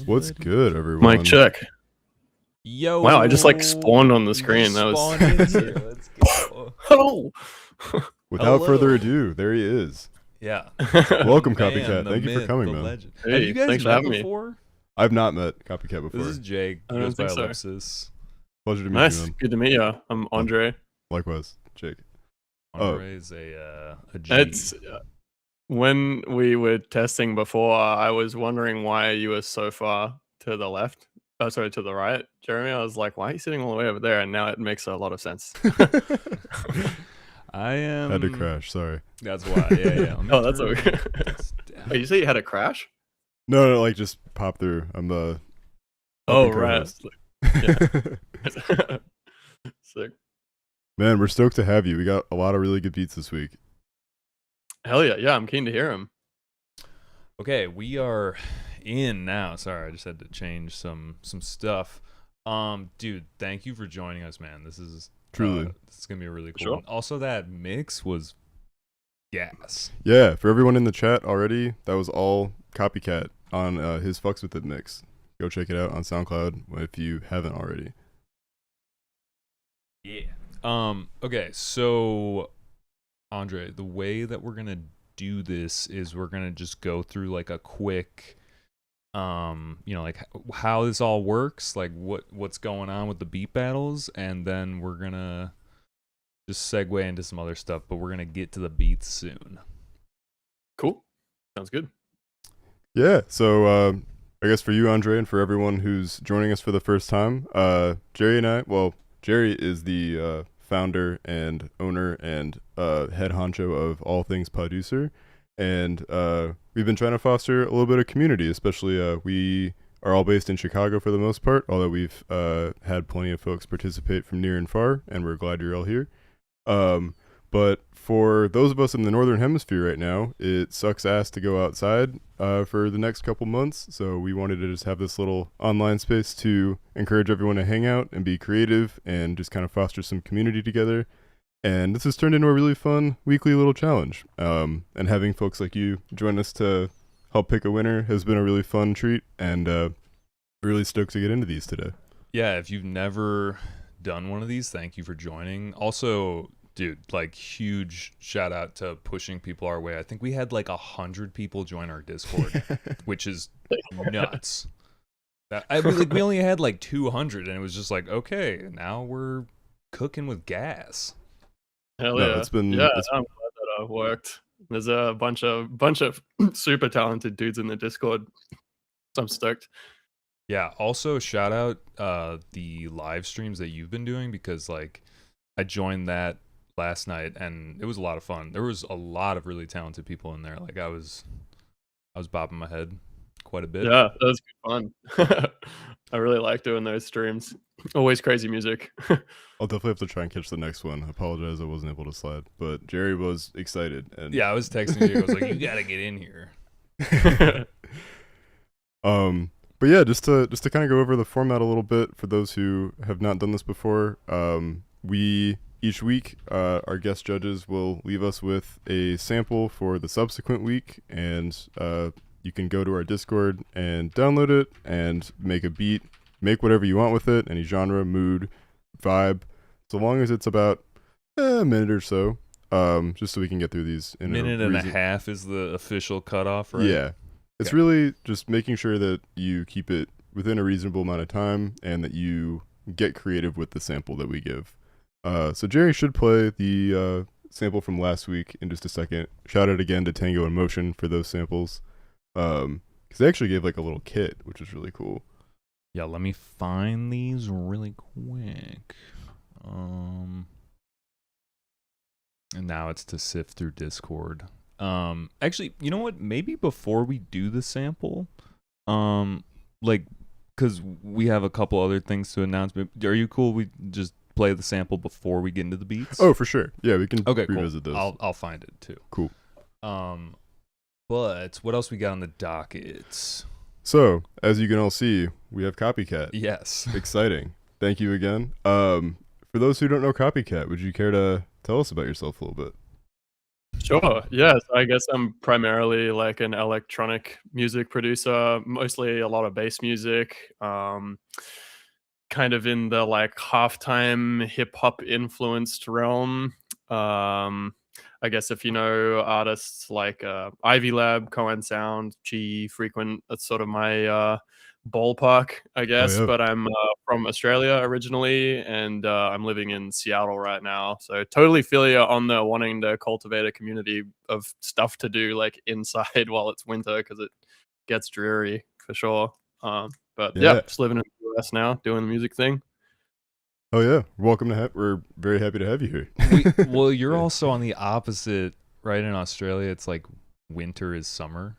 What's good, everyone? Mic check. Yo. Wow, I just like spawned on the screen. That was Spawned in here. Let's go. hello. Without Hello. further ado, there he is. Yeah. Welcome, Man, Copycat. the Thank you for myth, coming, the man. legend. Hey, Have you guys thanks for met having me. before? I've not met Copycat before. This is Jake. I don't Goes by think so. Ellipsis. Pleasure to meet Nice. you, man. Good to meet you. I'm Andre. Likewise, Jake. Andre is a G. It's when we were testing before, I was wondering why you were so far to the left. Oh, sorry, to the right, Jeremy. I was like, why are you sitting all the way over there? And now it makes a lot of sense. I am. Had to crash. Sorry. That's why. Yeah. Oh, that's okay. Oh, you say you had a crash? No, like just pop through. I'm the. Oh, right. co-host. Yeah. Sick. Man, we're stoked to have you. We got a lot of really good beats this week. Hell yeah. Yeah, I'm keen to hear him. Okay, we are in now. Sorry, I just had to change some stuff. Dude, thank you for joining us, man. This is Truly. this is gonna be a really cool Sure. one. Also, that mix was gas. Yeah, for everyone in the chat already, that was all Copycat on his Fucks With It mix. Go check it out on SoundCloud if you haven't already. Yeah. Okay, so Andre, the way that we're gonna do this is we're gonna just go through like a quick like how this all works, like what's going on with the beat battles, and then we're gonna just segue into some other stuff, but we're gonna get to the beats soon. Cool. Sounds good. Yeah, so I guess for you, Andre, and for everyone who's joining us for the first time, Jerry and I, well, Jerry is the founder and owner and head honcho of all things Poducer, and we've been trying to foster a little bit of community, especially we are all based in Chicago for the most part, although we've had plenty of folks participate from near and far, and we're glad you're all here. But for those of us in the Northern Hemisphere right now, it sucks ass to go outside for the next couple months. So we wanted to just have this little online space to encourage everyone to hang out and be creative and just kind of foster some community together. And this has turned into a really fun weekly little challenge. And having folks like you join us to help pick a winner has been a really fun treat. And really stoked to get into these today. Yeah, if you've never done one of these, thank you for joining. Also, dude, like huge shout out to pushing people our way. I think we had like 100 people join our Discord, which is nuts. We only had like 200, and it was just like, okay, now we're cooking with gas. Hell No, yeah. it's been- I'm it's- glad that worked. There's a bunch of super talented dudes in the Discord. So I'm stoked. Yeah. Also, shout out the live streams that you've been doing, because like I joined that last night and it was a lot of fun. There was a lot of really talented people in there. Like I was bobbing my head quite a bit. Yeah, that was good fun. I really like doing those streams. Always crazy music. I'll definitely have to try and catch the next one. I apologize I wasn't able to slide, but Jerry was excited. And Yeah, I was texting you. I was like, you gotta get in here. But yeah, just to kind of go over the format a little bit for those who have not done this before. We each week, our guest judges will leave us with a sample for the subsequent week, and you can go to our Discord and download it and make a beat, make whatever you want with it, any genre, mood, vibe, so long as it's about a minute or so, just so we can get through these in Minute and a half is the official cutoff, right? Yeah. It's really just making sure that you keep it within a reasonable amount of time and that you get creative with the sample that we give. So Jerry should play the sample from last week in just a second. Shout out again to Tango and Motion for those samples. Because they actually gave like a little kit, which is really cool. Yeah, let me find these really quick. And now it's to sift through Discord. Actually, you know what? Maybe before we do the sample, like, because we have a couple other things to announce. But are you cool? We just play the sample before we get into the beats. Oh, for sure. Yeah, we can okay, revisit cool. those. I'll find it too. Cool. But what else we got on the docket? So, as you can all see, we have Copycat. Yes. Exciting. Thank you again. For those who don't know Copycat, would you care to tell us about yourself a little bit? Sure. Yeah. So I guess I'm primarily like an electronic music producer, mostly a lot of bass music. Kind of in the like halftime hip hop influenced realm. Um, I guess if you know artists like Ivy Lab, Cohen Sound, G Frequent, that's sort of my ballpark, I Oh guess. yeah, But I'm from Australia originally, and I'm living in Seattle right now. So totally feel you on the wanting to cultivate a community of stuff to do like inside while it's winter because it gets dreary for sure. But yeah, yeah. just living in the US now, doing the music thing. Oh yeah. Welcome to we're very happy to have you here. Well, you're Yeah. also on the opposite, right? In Australia, it's like winter is summer,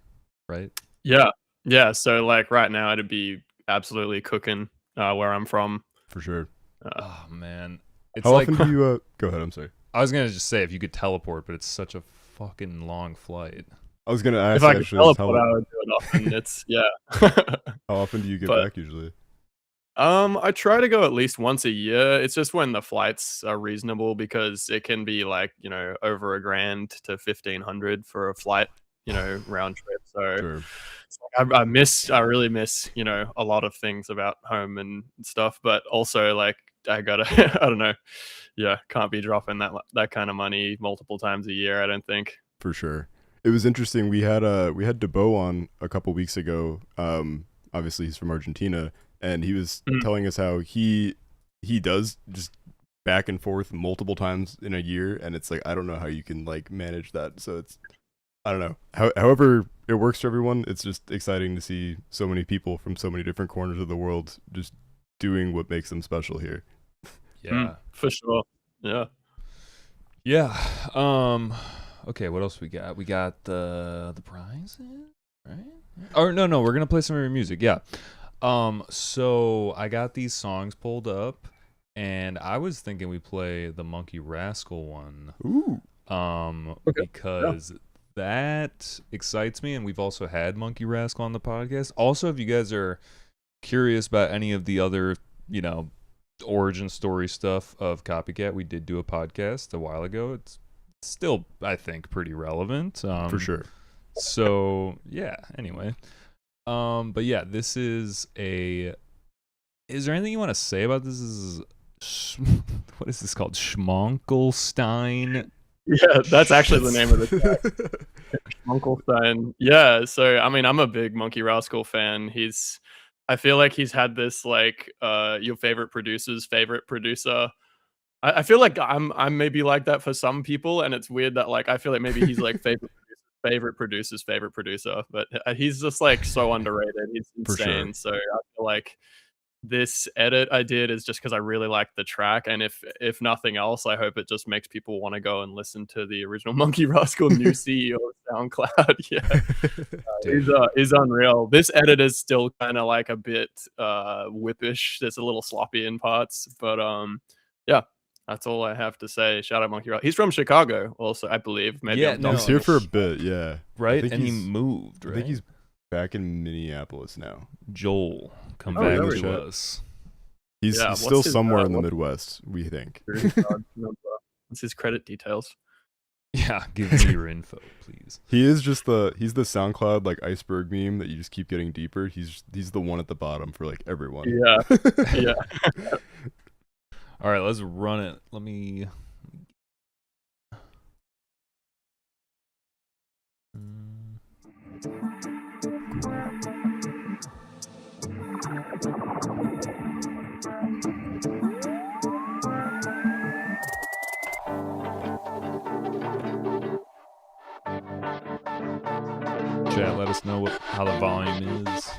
right? Yeah, yeah. So like right now, it'd be absolutely cooking where I'm from. For sure. Oh man, it's How like often do you go ahead, I'm sorry. I was gonna just say if you could teleport, but it's such a fucking long flight. I was gonna If ask I could actually teleport, I would do it often. It's yeah. how often do you get But back usually? I try to go at least once a year. It's just when the flights are reasonable because it can be like, over a grand to 1,500 for a flight, round trip. So Sure. it's like I really miss, a lot of things about home and stuff, but also like I gotta, I don't know. Yeah, can't be dropping that kind of money multiple times a year, I don't think. For sure. It was interesting. We had DeBo on a couple weeks ago. Obviously he's from Argentina, and he was Mm. telling us how he does just back and forth multiple times in a year, and it's like I don't know how you can like manage that. So it's I don't know. However it works for everyone, it's just exciting to see so many people from so many different corners of the world just doing what makes them special here. Yeah, For sure. Yeah. yeah. Okay, what else we got? We got the prizes, right? Or no, we're gonna play some of your music. Yeah. So I got these songs pulled up, and I was thinking we play the Monkey Rascal one. Ooh. Okay. Because that excites me, and we've also had Monkey Rascal on the podcast. Also, if you guys are curious about any of the other, origin story stuff of Copycat, we did do a podcast a while ago. It's still, I think, pretty relevant. For sure. So yeah. Anyway, but yeah, this is a. Is there anything you want to say about this? What is this called? Schmonkelstein. Yeah, that's actually the name of the track. Schmunkelstein. Yeah, so I mean, I'm a big Monkey Rascal fan. I feel like he's had this like your favorite producer's favorite producer. I feel like I'm maybe like that for some people, and it's weird that like I feel like maybe he's like favorite producer's favorite producer, but he's just like so underrated. He's For sure. insane. So I feel like this edit I did is just because I really like the track, and if nothing else, I hope it just makes people want to go and listen to the original Monkey Rascal new CEO of SoundCloud. Yeah, he's unreal. This edit is still kind of like a bit whippish. It's a little sloppy in parts, but yeah, that's all I have to say. Shout out Monkey Rascal. He's from Chicago, also, I believe. Maybe Yeah, I'm no, He's dumb. here for a bit, yeah. Right, think and he he's- moved. Right, I think he's back in Minneapolis now. Joel. Come Oh, back there we to go. us. He's Yeah, still what's his, somewhere in the what- Midwest, we think. What's his credit details? Yeah, give me your info, please. He's the SoundCloud like iceberg meme that you just keep getting deeper. He's the one at the bottom for like everyone. Yeah, yeah. All right, let's run it. Let me. Chat, let us know how the volume is.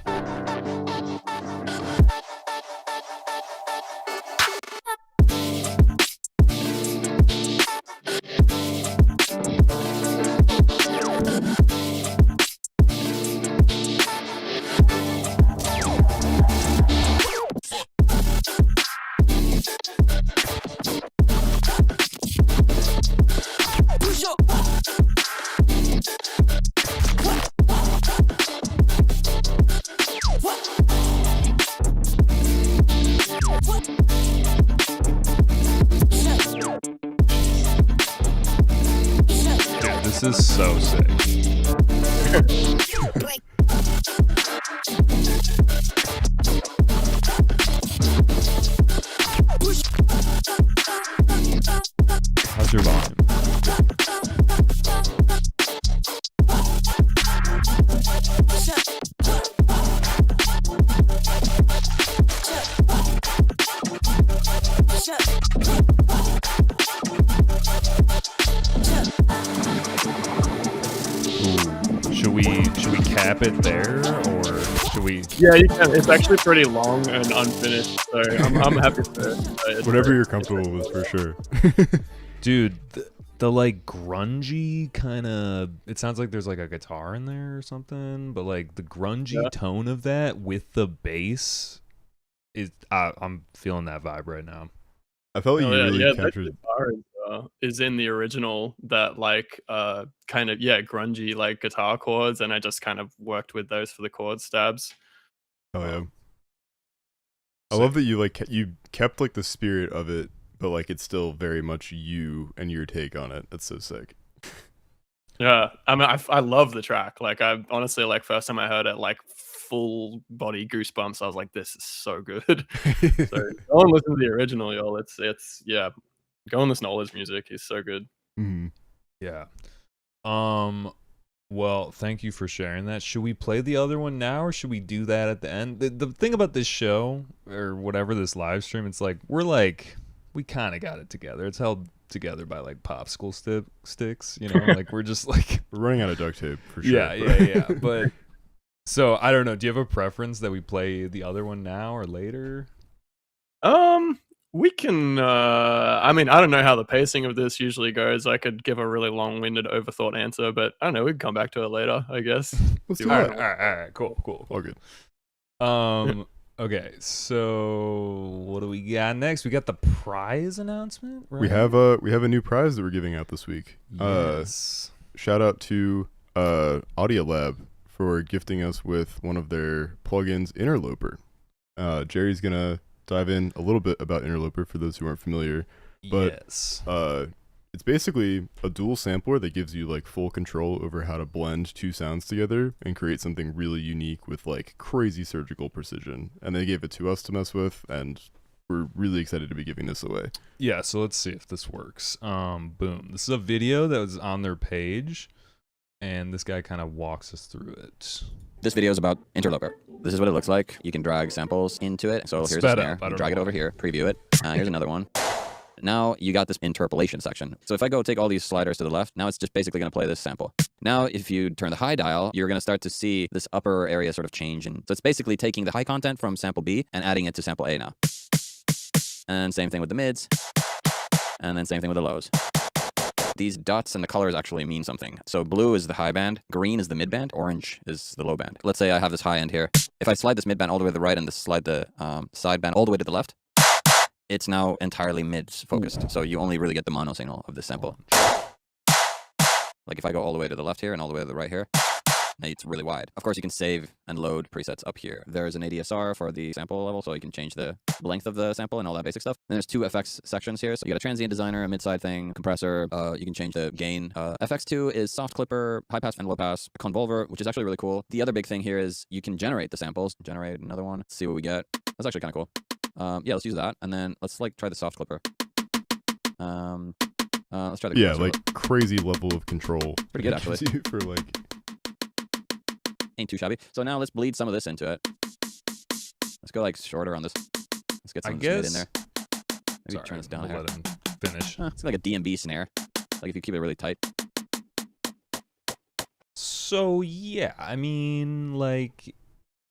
so sick. How's your volume? Should we cap it there, or should we? Yeah, you can. It's actually pretty long and unfinished, so I'm happy to. Whatever you're comfortable with, for sure. Dude, the like grungy kind of, it sounds like there's like a guitar in there or something, but like the grungy tone of that with the bass is, I'm feeling that vibe right now. I felt like you really captured. That guitar is in the original, that like kind of grungy like guitar chords, and I just kind of worked with those for the chord stabs. Oh yeah. I love that you you kept like the spirit of it, but like it's still very much you and your take on it. That's so sick. Yeah, I mean, I love the track. Like, I honestly, like, first time I heard it, like, full body goosebumps. I was like, this is so good. So go and listen to the original, y'all. It's go and listen to all his music. He's so good. Mm-hmm. Yeah. Well, thank you for sharing that. Should we play the other one now, or should we do that at the end? The thing about this show, or whatever, this live stream, it's like we kind of got it together. It's held together by like popsicle sticks, you know, like we're just like we're running out of duct tape for sure. Yeah. But so I don't know. Do you have a preference that we play the other one now or later? We can. I mean, I don't know how the pacing of this usually goes. I could give a really long-winded, overthought answer, but I don't know. We can come back to it later, I guess. Let's do All it. right. Cool. All good. Okay, so what do we got next? We got the prize announcement, right? We have a new prize that we're giving out this week. Yes. Shout out to Audiolab for gifting us with one of their plugins, Interloper. Jerry's gonna dive in a little bit about Interloper for those who aren't familiar. But yes. It's basically a dual sampler that gives you like full control over how to blend two sounds together and create something really unique with like crazy surgical precision. And they gave it to us to mess with, and we're really excited to be giving this away. Yeah, so let's see if this works. Boom. This is a video that was on their page, and this guy kind of walks us through it. This video is about Interloper. This is what it looks like. You can drag samples into it. So here's a snare. You drag it over here, preview it. Here's another one. Now you got this interpolation section. So if I go take all these sliders to the left, now it's just basically going to play this sample. Now, if you turn the high dial, you're going to start to see this upper area sort of change. And so it's basically taking the high content from sample B and adding it to sample A now. And same thing with the mids. And then same thing with the lows. These dots and the colors actually mean something. So blue is the high band, green is the mid band, orange is the low band. Let's say I have this high end here. If I slide this mid band all the way to the right and slide the side band all the way to the left, it's now entirely mids focused. So you only really get the mono signal of this sample. Like if I go all the way to the left here and all the way to the right here, it's really wide. Of course, you can save and load presets up here. There's an ADSR for the sample level, so you can change the length of the sample and all that basic stuff. And there's two FX sections here. So you got a transient designer, a mid-side thing, compressor. You can change the gain. FX2 is soft clipper, high pass and low pass, convolver, which is actually really cool. The other big thing here is you can generate the samples. Generate another one. Let's see what we get. That's actually kind of cool. Yeah, let's use that. And then let's like try the soft clipper. Let's try the like crazy level of control. Pretty good actually. For like, ain't too shabby. So now let's bleed some of this into it. Let's go like shorter on this. Let's get some mid in there. Maybe turn this down here. Let him finish. It's like a DMB snare. Like if you keep it really tight. So yeah, I mean, like,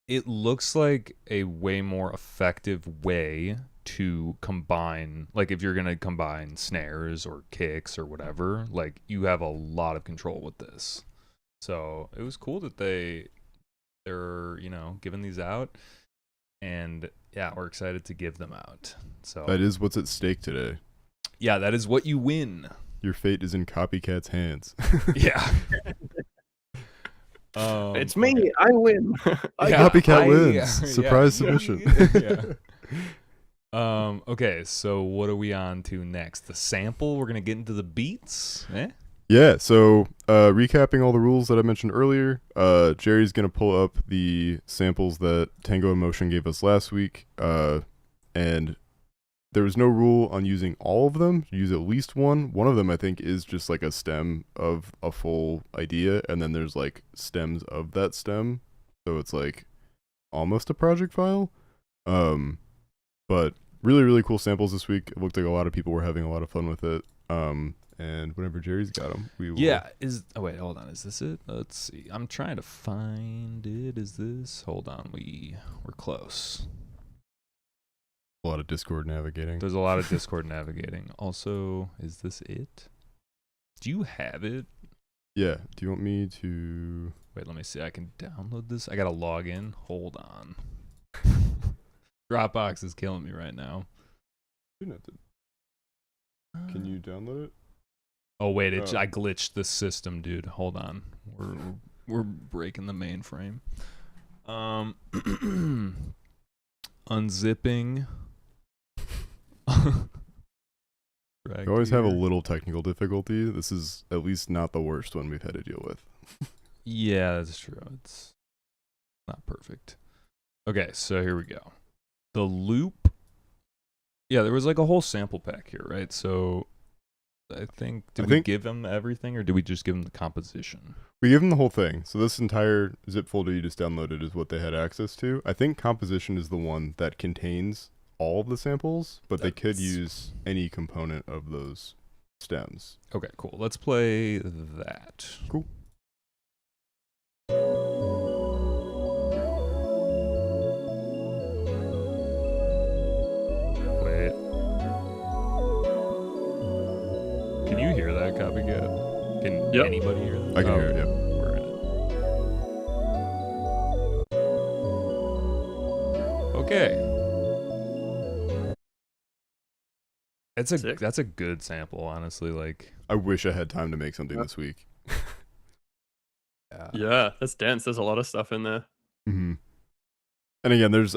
it looks like a way more effective way to combine, like if you're gonna combine snares or kicks or whatever, like you have a lot of control with this. So it was cool that they're giving these out, and yeah, we're excited to give them out. So that is what's at stake today. Yeah, that is what you win. Your fate is in Copycatt's hands. Yeah. It's me. I win. Copycat wins. Surprise submission. Okay, so what are we on to next? The sample? We're gonna get into the beats. Yeah, so recapping all the rules that I mentioned earlier, Jerry's going to pull up the samples that Tango Emotion gave us last week, and there was no rule on using all of them. Use at least one. One of them, I think, is just like a stem of a full idea, and then there's like stems of that stem, so it's like almost a project file. But really, really cool samples this week. It looked like a lot of people were having a lot of fun with it. And whenever Jerry's got them, we will. Yeah. Oh wait, hold on. Is this it? Let's see. I'm trying to find it. Is this? Hold on. We're close. A lot of Discord navigating. There's a lot of Discord navigating. Also, is this it? Do you have it? Yeah. Do you want me to? Wait, let me see. I can download this. I gotta log in. Hold on. Dropbox is killing me right now. Can you download it? Oh wait, I glitched the system, dude. Hold on. We're breaking the mainframe. Unzipping. We always have a little technical difficulty. This is at least not the worst one we've had to deal with. Yeah, that's true. It's not perfect. Okay, so here we go. The loop. Yeah, there was like a whole sample pack here, right? So I think, did we give them everything, or did we just give them the composition? We gave them the whole thing. So this entire zip folder you just downloaded is what they had access to. I think composition is the one that contains all of the samples, but they could use any component of those stems. Okay, cool. Let's play that. Cool. Wait. Can you hear that, Copycat? Can anybody hear that? I can hear it, yeah. We're in it. Okay. That's a good sample, honestly. Like, I wish I had time to make something this week. Yeah, that's dense. There's a lot of stuff in there. Mm-hmm. And again, there's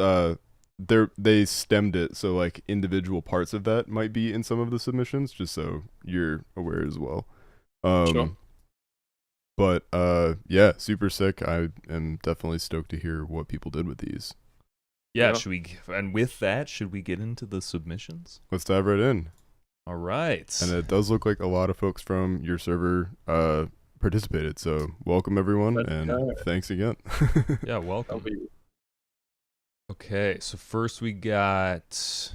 they stemmed it, so like individual parts of that might be in some of the submissions, just so you're aware as well. Sure. But yeah, super sick. I am definitely stoked to hear what people did with these. Yeah, and with that, should we get into the submissions? Let's dive right in. All right. And it does look like a lot of folks from your server participated, so welcome everyone, thanks again. Yeah, welcome. Okay, so first we got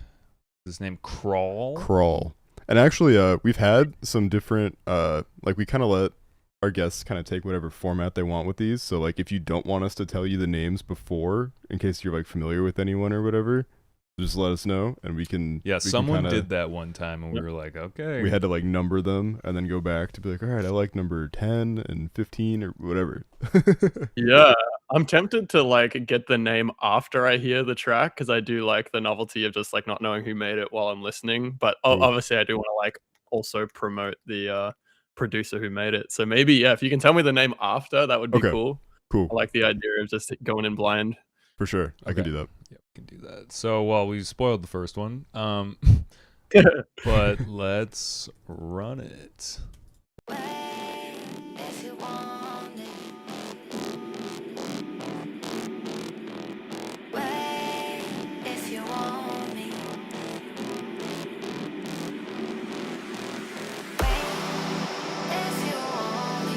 his name Crawl. And actually we've had some different like we kind of let our guests kind of take whatever format they want with these. So like if you don't want us to tell you the names before, in case you're like familiar with anyone or whatever, just let us know and we can. Yeah, someone did that one time and we were like, okay. We had to like number them and then go back to be like, all right, I like number 10 and 15 or whatever. Yeah, I'm tempted to like get the name after I hear the track because I do like the novelty of just like not knowing who made it while I'm listening. But obviously I do want to like also promote the producer who made it. So maybe, yeah, if you can tell me the name after, that would be cool. Cool. I like the idea of just going in blind. For sure. I can do that. Yeah, we can do that. So, well, we spoiled the first one. But let's run it. If you want it. Wait, if you want me. Wait, if you want me.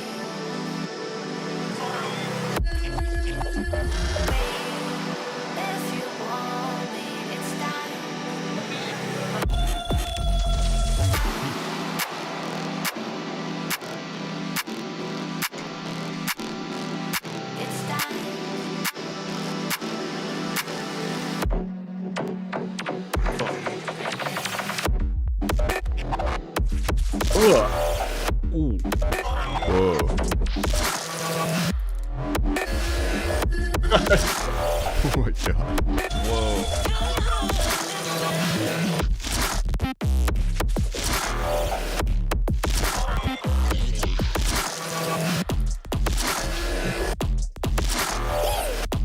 If you want me, it's time. It's time. Ooh. Whoa. Oh my god. Whoa.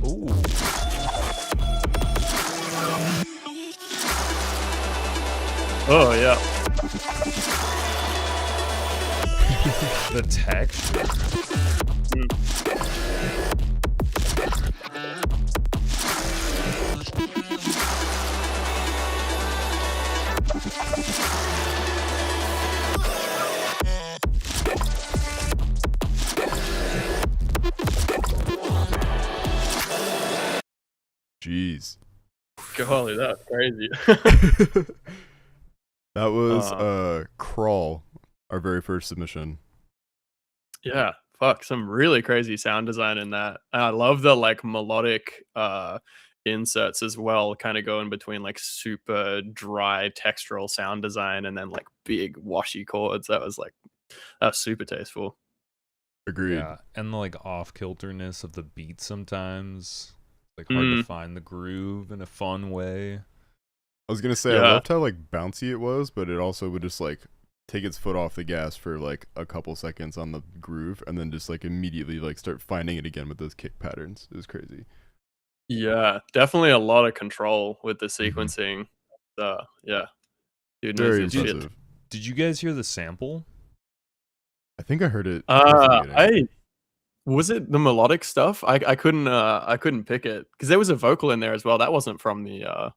Ooh. Oh yeah. The texture. Jeez. Golly, that's crazy. That was Crawl, our very first submission. Yeah, fuck, some really crazy sound design in that. And I love the like melodic inserts as well, kind of going between like super dry textural sound design and then like big washy chords. That was super tasteful. Agreed. Yeah, and the like off-kilterness of the beat sometimes. Like hard to find the groove in a fun way. I was gonna say I loved how like bouncy it was, but it also would just like take its foot off the gas for like a couple seconds on the groove and then just like immediately like start finding it again with those kick patterns. It was crazy. Yeah, definitely a lot of control with the sequencing. Yeah. Dude knows Very his shit. impressive. Did you guys hear the sample? I think I heard it. towards the beginning. Was it the melodic stuff? I couldn't pick it because there was a vocal in there as well. That wasn't from the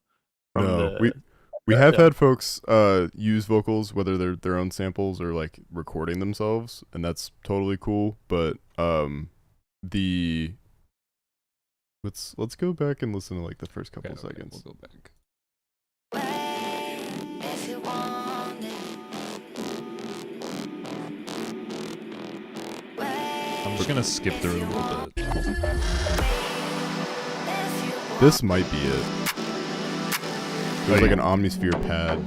we have had folks use vocals, whether they're their own samples or like recording themselves, and that's totally cool. But let's go back and listen to like the first couple seconds. We'll go back. If you want it. I'm just gonna skip through it a little bit. This might be it. There's like an Omnisphere pad.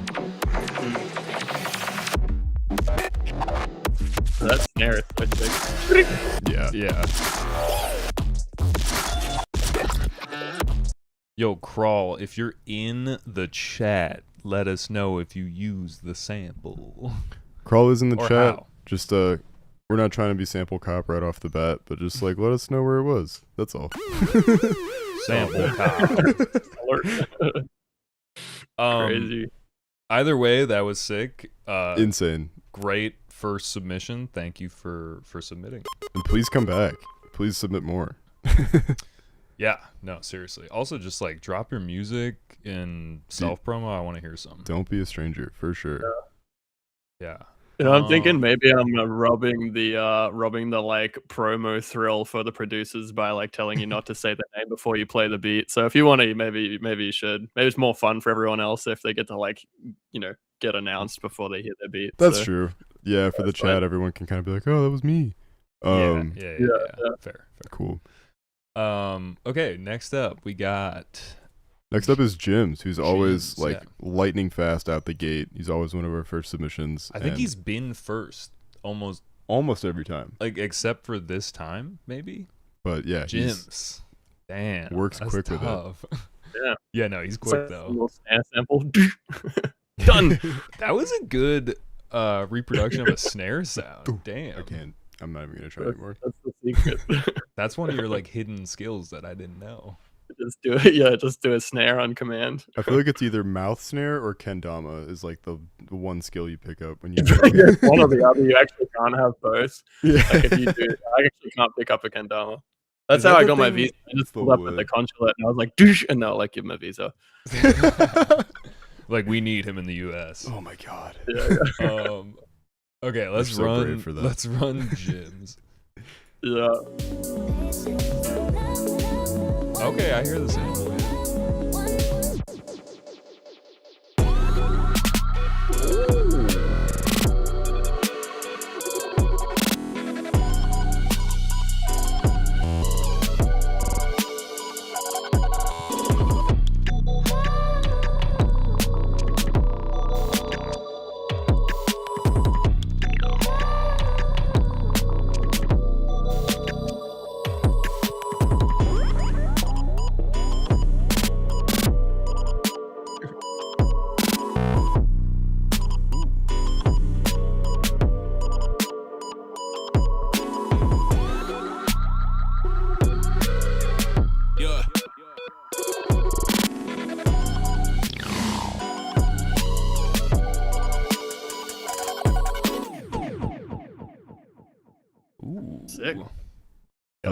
That snare is switching. Yeah. Yo, Crawl, if you're in the chat, let us know if you use the sample. Crawl is in the Or chat. how. Just we're not trying to be sample cop right off the bat, but just like let us know where it was. That's all. Sample cop. Crazy. Either way, that was sick. Insane. Great first submission. Thank you for submitting. And please come back. Please submit more. Yeah, no, seriously. Also, just like drop your music in self promo. I want to hear some. Don't be a stranger, for sure. Yeah. You know, I'm thinking maybe I'm robbing the like promo thrill for the producers by like telling you not to say the name before you play the beat. So if you want to, maybe you should. Maybe it's more fun for everyone else if they get to like, get announced before they hear their beat. That's true. Yeah, for the chat, everyone can kind of be like, "Oh, that was me." Yeah. Fair. Cool. Okay, next up is Jims, who's always Jims, like lightning fast out the gate. He's always one of our first submissions. I think he's been first almost every time, like except for this time, maybe. But yeah, Jims, damn, works that's quick tough. with it. Yeah. Yeah, no, he's quick like though. a little snare sample. Done. That was a good reproduction of a snare sound. Damn. I'm not even gonna try anymore. That's the secret. That's one of your like hidden skills that I didn't know. Just do it. Yeah, just do a snare on command. I feel like it's either mouth snare or kendama is like the one skill you pick up when you. It's one or the other. You actually can't have both. Yeah. Like if you do, I actually can't pick up a kendama. That's Is that how I the got my thing? visa. I just The pulled up with wood. the consulate and I was like, douche, and they'll like give me a visa. Like we need him in the U.S. Oh my god. Yeah. Okay, let's so run. brave for that. Let's run Jims. Yeah. Okay, I hear the sample.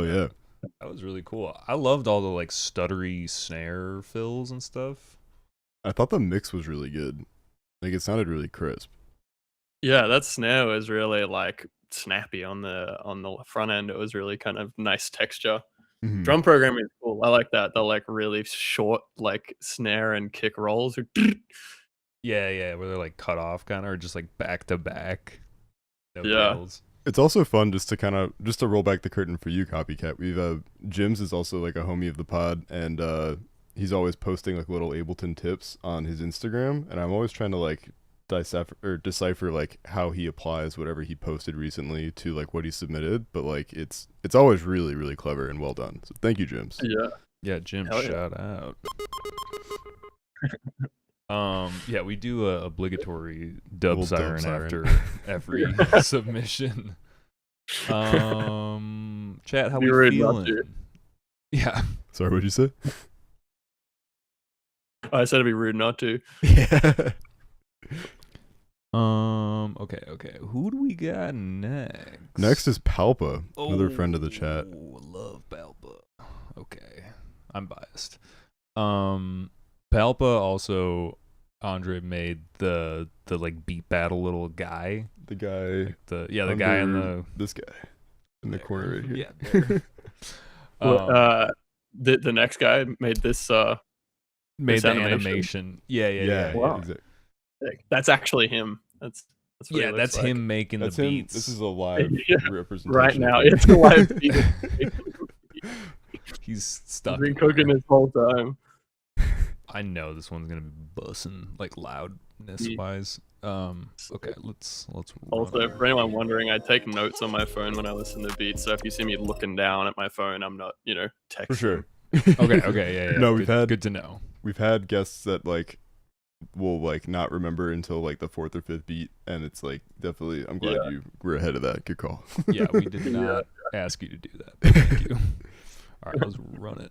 Oh yeah. That was really cool. I loved all the like stuttery snare fills and stuff. I thought the mix was really good. Like it sounded really crisp. Yeah, that snare was really like snappy on the front end. It was really kind of nice texture. Mhm. Drum programming is cool. I like that. The like really short like snare and kick rolls. Yeah, where they're like cut off kind of, or just like back to back. No Yeah. tails. It's also fun just to roll back the curtain for you, Copycat. We've Jims is also like a homie of the pod, and he's always posting like little Ableton tips on his Instagram, and I'm always trying to like decipher like how he applies whatever he posted recently to like what he submitted. But like it's always really, really clever and well done. So thank you, Jims. Yeah, Jim, Hell yeah. shout out. Yeah, we do a obligatory dub Little siren, dub after siren. every submission. Chat, how Be we rude not to. feeling? Yeah. Sorry, what'd you say? I said it'd be rude not to. Yeah. Okay. Who do we got next? Next is Palpa, another friend of the chat. Love Palpa. Okay. I'm biased. Palpa also, Andre made the like beat battle little guy. The guy. The guy in the this guy in the corner right here. Yeah. There. The next guy made this Made this the animation. animation. Yeah. Wow. Exactly. That's actually him. That's what he Yeah, looks that's like. him making That's the him. beats. This is a live Yeah, representation. right now. of him. It's a live beat. He's I've stuck. been cooking this whole time. I know this one's gonna be bussing like loudness wise. Okay, let's run Also, it. for anyone wondering, I take notes on my phone when I listen to beats. So if you see me looking down at my phone, I'm not, texting. For sure. Okay, yeah. No, good to know. we've had guests that like will like not remember until like the fourth or fifth beat, and it's like definitely. I'm glad you were ahead of that. Good call. Yeah, we did not ask you to do that. But thank you. All right, let's run it.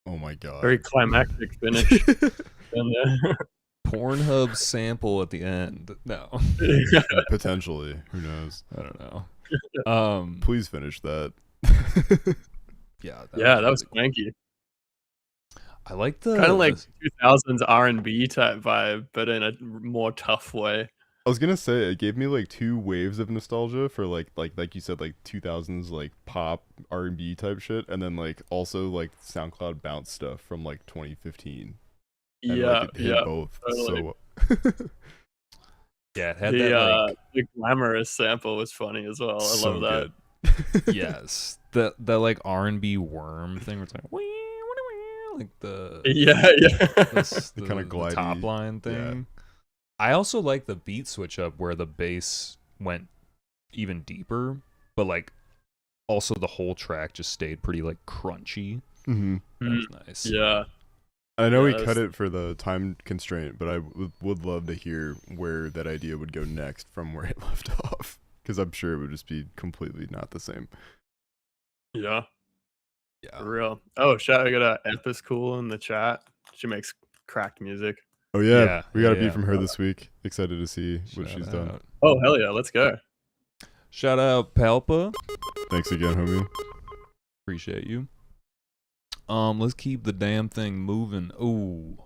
Oh my god. Very climactic finish. Pornhub sample at the end. No, Potentially. Who knows? I don't know. Please finish that. Yeah, that was swanky. I like the Kind of like 2000s R&B type vibe, but in a more tough way. I was gonna say it gave me like two waves of nostalgia for like you said, like 2000s like pop R&B type shit, and then like also like SoundCloud bounce stuff from like 2015. And, like, it hit both. Totally. So yeah, it had that like the glamorous sample was funny as well. I so love that. good. yes, the like R&B worm thing where it's like like the The kinda glidey, top line thing. I also like the beat switch up where the bass went even deeper, but like also the whole track just stayed pretty like crunchy. Mm-hmm. That was nice. Yeah. I know Yeah, we cut it for the time constraint, but I would love to hear where that idea would go next from where it left off, because I'm sure it would just be completely not the same. Yeah. Yeah. For real. Oh, shout! I got a F is cool in the chat. She makes cracked music. Oh yeah, Yeah, we got a yeah, beat yeah. from her this week. Excited to see what Shout she's done. out. Oh hell yeah, let's go. Shout out Palpa. Thanks again, homie. Appreciate you. Let's keep the damn thing moving. Ooh.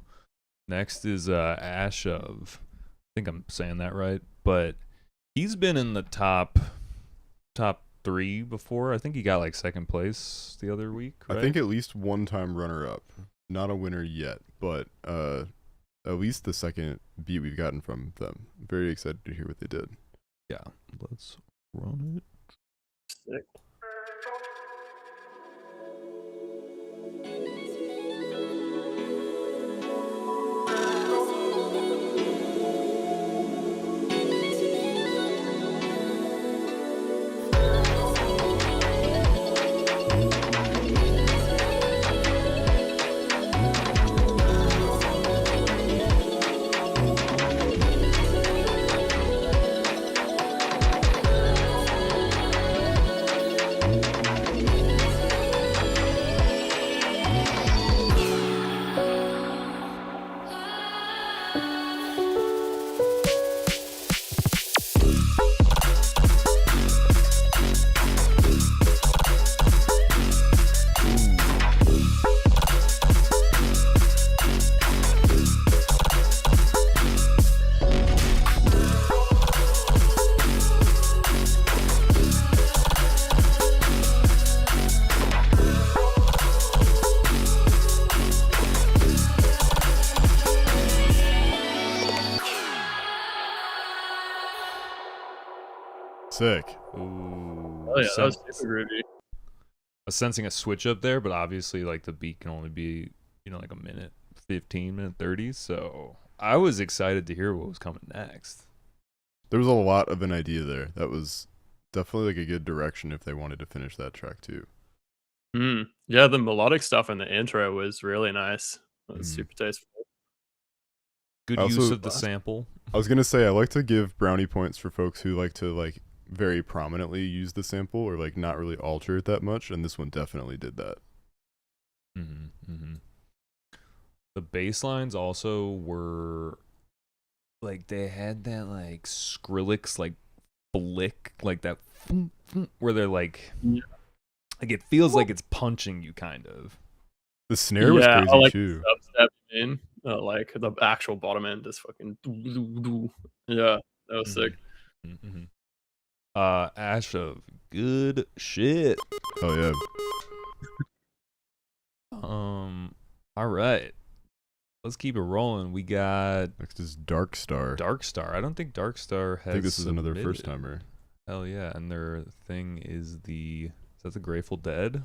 Next is Ashov. I think I'm saying that right, but he's been in the top 3 before. I think he got like second place the other week, right? I think at least one time runner up. Not a winner yet, but at least the second beat we've gotten from them. Very excited to hear what they did. Yeah. Let's run it. Sick. Sick. Ooh. Oh yeah, that was super groovy. I was sensing a switch up there, but obviously like the beat can only be, like a minute 15, minute 30, so I was excited to hear what was coming next. There was a lot of an idea there. That was definitely like a good direction if they wanted to finish that track too. Yeah, the melodic stuff in the intro was really nice. It was Mhm. super tasteful. Good Also- use of the sample. I was gonna say I like to give brownie points for folks who like to like very prominently use the sample or like not really alter it that much, and this one definitely did that. The bass lines also were like they had that like Skrillex like flick, like that where they're like Yeah. like it feels like it's punching you kind of. The snare was Yeah, crazy I like too. the dubstep in, like the actual bottom end is fucking. Yeah, that was sick. Ashov, good shit. Oh yeah. All right. Let's keep it rolling. We got Next is Dark Star. Dark Star. I don't think Dark Star has I think this is another submitted. first timer. Hell yeah. And their thing is that the Grateful Dead?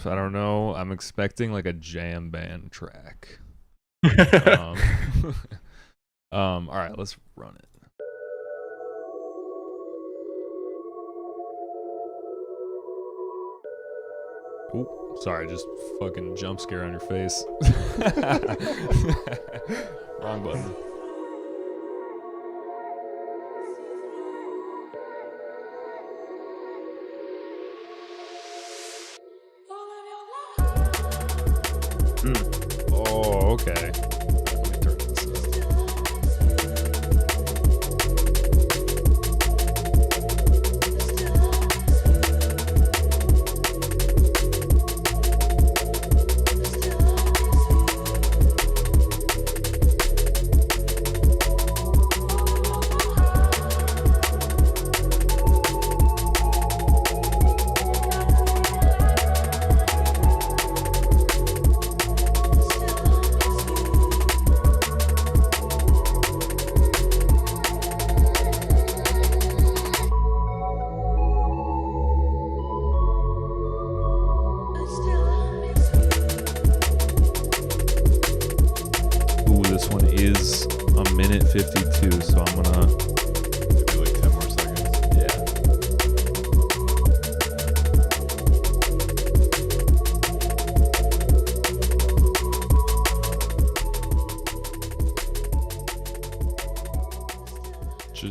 I don't know. I'm expecting like a jam band track. All right, let's run it. Oh, sorry, just fucking jump scare on your face. Wrong button. Oh, okay. Let me turn this up. Ooh, this one is a minute 52, so I'm gonna. Maybe like 10 more seconds. Yeah.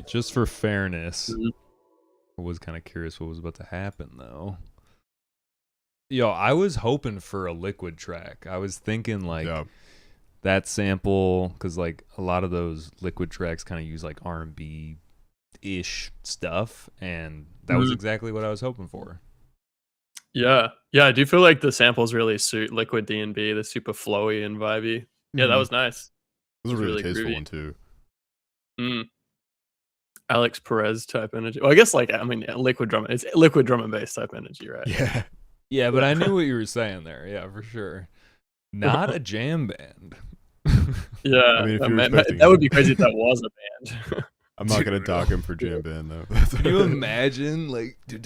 Just for fairness, I was kind of curious what was about to happen, though. Yo, I was hoping for a liquid track. I was thinking like Yeah. that sample, because like a lot of those liquid tracks kind of use like R&B ish stuff, and that was exactly what I was hoping for. Yeah, I do feel like the samples really suit Liquid D&B. They're super flowy and vibey. Yeah, that Mhm. was nice. It was a really really tasteful groovy. one too. Alex Perez type energy. Well, I guess like liquid drum. It's liquid drum and bass type energy, right? Yeah. Yeah, but I knew what you were saying there. Yeah, for sure. Not a jam band. Yeah, I mean, if you're expecting that would be crazy if that was a band. I'm not gonna Dude. dock him for jam band though. Can you imagine like you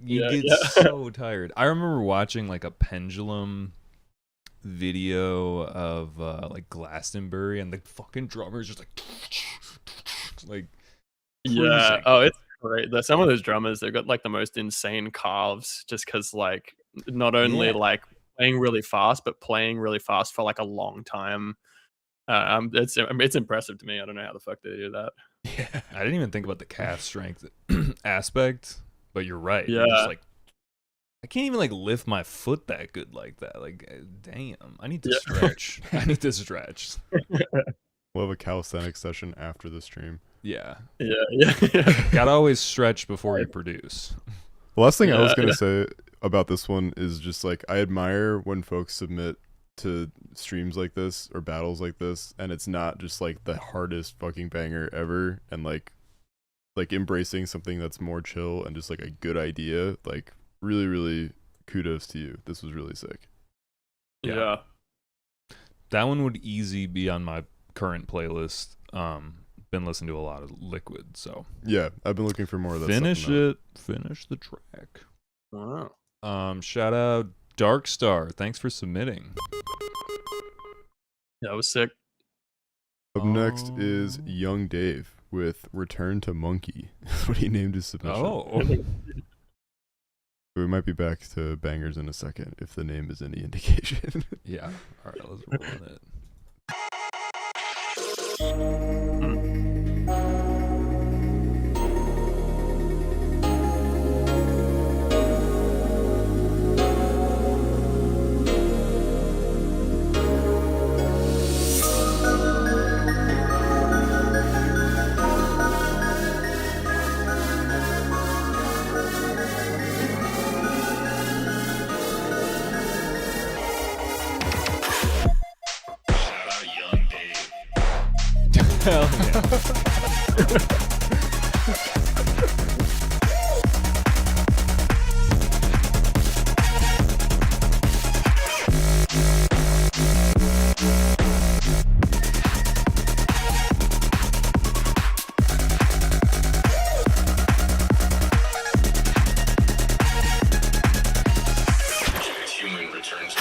Yeah, get yeah. so tired. I remember watching like a Pendulum video of like Glastonbury, and the fucking drummer's just like Yeah. cruising. Oh, it's great. Some of those drummers, they've got like the most insane calves, just because like not only Yeah. like playing really fast, but playing really fast for like a long time. It's impressive to me. I don't know how the fuck they do that. Yeah. I didn't even think about the calf strength aspect, but you're right. You're Yeah. just like, I can't even like lift my foot that good like that. Like, damn, I need to Yeah. stretch. I need to stretch. We'll have a calisthenics session after the stream. Yeah. Yeah. Gotta always stretch before you produce. The last thing I was Yeah, gonna say about this one is just like I admire when folks submit to streams like this or battles like this, and it's not just like the hardest fucking banger ever, and like embracing something that's more chill and just like a good idea. Like really, really kudos to you. This was really sick. Yeah. That one would easy be on my current playlist. Been listening to a lot of Liquid, so Yeah, I've been looking for more of that. finish stuff now. it. Finish the track. Wow. Shout out Darkstar. Thanks for submitting. That was sick. Up next is Oh. Young Dave with Return to Monkey. That's what he named his submission. Oh. We might be back to bangers in a second if the name is any indication. Yeah. All right, let's roll with it. Hell yeah. Human returns.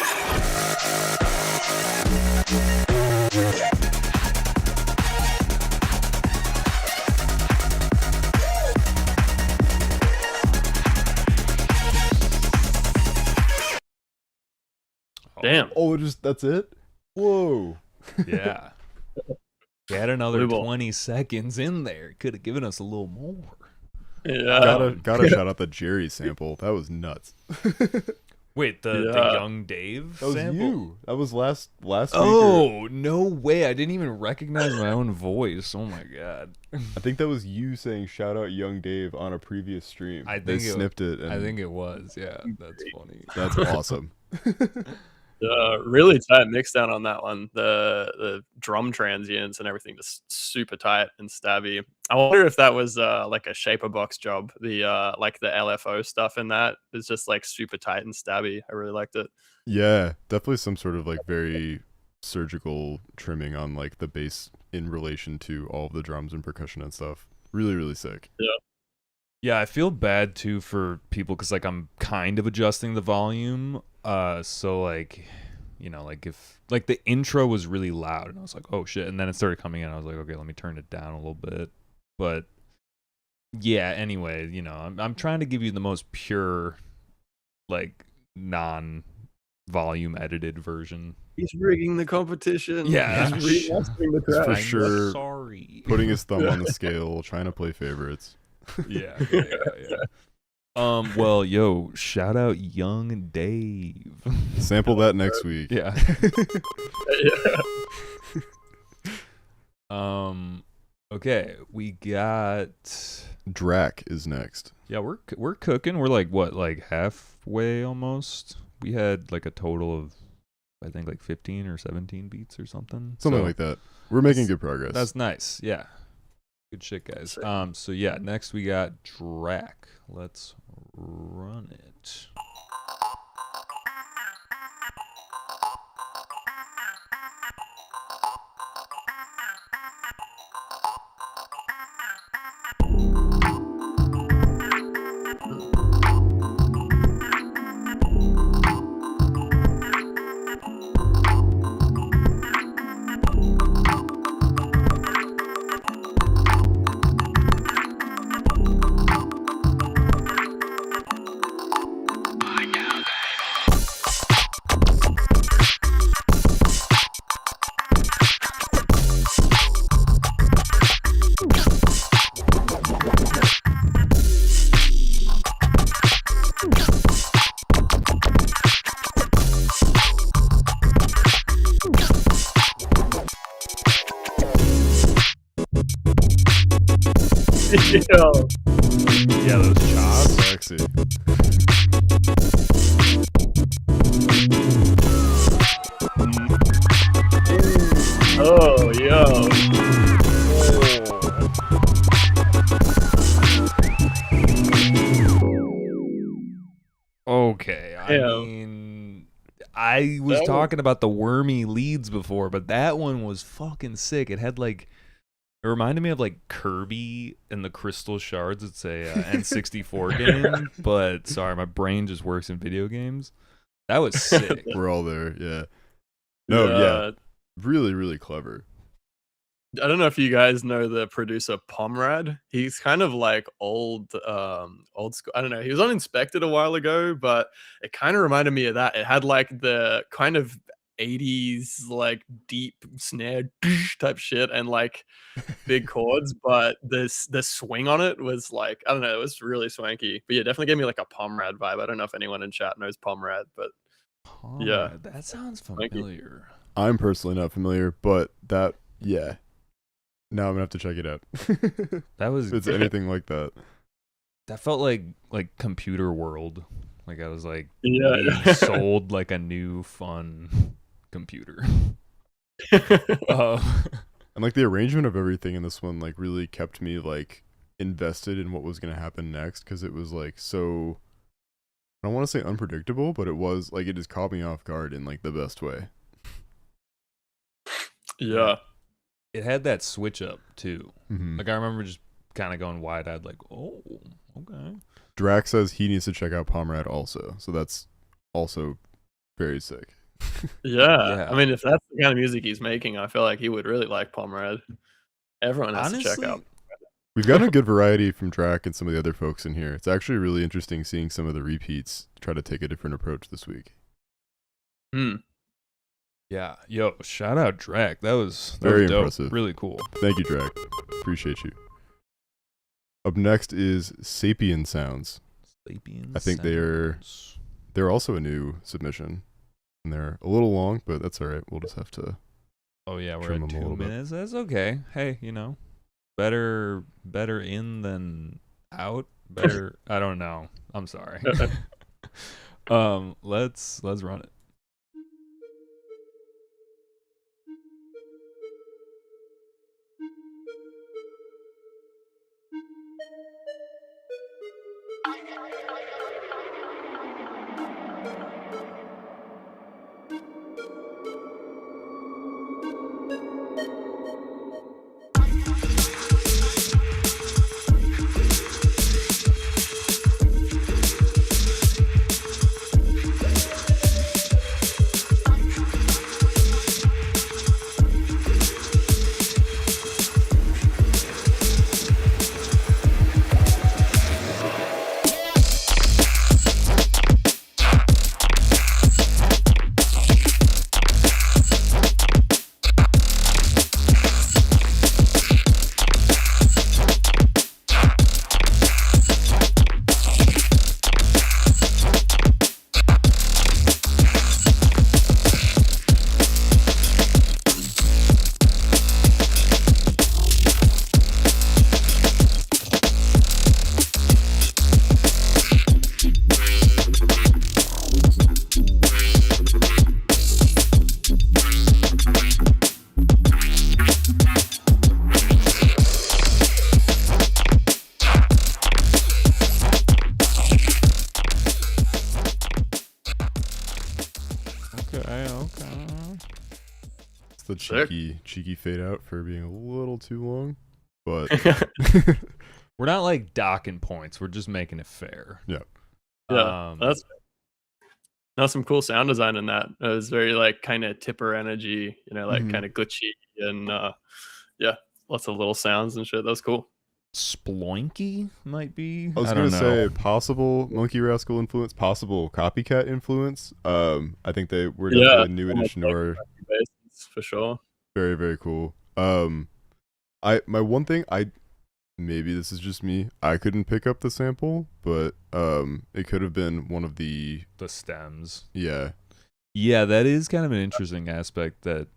Damn. Oh, that's it? Whoa. Yeah. Get another Blue ball. 20 seconds in there. Could have given us a little more. Yeah. Gotta shout out the Jerry sample. That was nuts. Wait, the Yeah. Young Dave That was sample? you. That was last week. Oh, no way. I didn't even recognize my own voice. Oh my god. I think that was you saying shout out Young Dave on a previous stream. I They think it- snipped it. And I think it was. Yeah, that's funny. that's awesome. Really tight mix down on that one. The drum transients and everything just super tight and stabby. I wonder if that was like a shaper box job. The like the LFO stuff in that is just like super tight and stabby. I really liked it. Yeah, definitely some sort of like very surgical trimming on like the bass in relation to all of the drums and percussion and stuff. Really, really sick. Yeah, I feel bad too for people because like I'm kind of adjusting the volume. So like, you know, like if like the intro was really loud and I was like, oh shit, and then it started coming in. I was like, okay, let me turn it down a little bit. But yeah, anyway, you know, I'm trying to give you the most pure, like non-volume edited version. He's rigging the competition. Yeah. He's remastering the track. For I'm sure. Sorry. Putting his thumb on the scale, trying to play favorites. Yeah. Well, yo, shout out Young Dave. Sample that next week. Yeah. Okay, we got Drac is next. Yeah, we're cooking. We're like what, like halfway almost. We had like a total of I think like 15 or 17 beats or something. Something like that. We're making good progress. That's nice. Yeah. Good shit, guys. So yeah, next we got Drac. Let's run it. Yo. Yeah, those chops. Sexy. Oh, yo. Okay, I mean, I was talking about the wormy leads before, but that one was fucking sick. It had like, it reminded me of like Kirby and the Crystal Shards. It's a N64 game, but sorry, my brain just works in video games. That was sick. We're all there, yeah. No, yeah. Really, really clever. I don't know if you guys know the producer Pomrad. He's kind of like old school. I don't know. He was on Inspected a while ago, but it kind of reminded me of that. It had like the kind of 80s like deep snare type shit and like big chords, but the swing on it was like, I don't know, it was really swanky. But yeah, definitely gave me like a Pomrad vibe. I don't know if anyone in chat knows Pomrad, but yeah, that sounds familiar. I'm personally not familiar, but that, yeah. Now I'm gonna have to check it out. That was if it's anything like that. That felt like Computer World. Like I was like being sold like a new fun computer. And like the arrangement of everything in this one like really kept me like invested in what was gonna happen next, because it was like so, I don't want to say unpredictable, but it was like, it just caught me off guard in like the best way. Yeah. It had that switch up too. Mm-hmm. Like I remember just kind of going wide-eyed like, oh, okay. Drac says he needs to check out Pomrad also, so that's also very sick. Yeah. I mean, if that's the kind of music he's making, I feel like he would really like Pomrad. Everyone has to check out. We've gotten a good variety from Drac and some of the other folks in here. It's actually really interesting seeing some of the repeats try to take a different approach this week. Yeah, yo, shout out Drac. That was very dope. impressive. Really cool. Thank you, Drac. Appreciate you. Up next is Sapien Sounds. Sapien I think they're also a new submission, and they're a little long, but that's all right. We'll just have to. Oh yeah, we're at 2 minutes. That's okay. Hey, you know, better in than out. Better. I don't know. I'm sorry. Let's run it. Okay. It's the Sick. cheeky fade out for being a little too long, but We're not like docking points. We're just making it fair. yeah. Yeah, that's some cool sound design in that. It was very like kind of tipper energy, like Mhm. kind of glitchy and yeah, lots of little sounds and shit. That was cool. Sploinky might be. I was don't gonna know. say possible Monkey Rascal influence, possible Copycat influence. I think they were definitely a new addition to our Bass, for sure. very, very cool. My one thing, maybe this is just me, I couldn't pick up the sample, but it could have been one of the stems. Yeah, that is kind of an interesting aspect that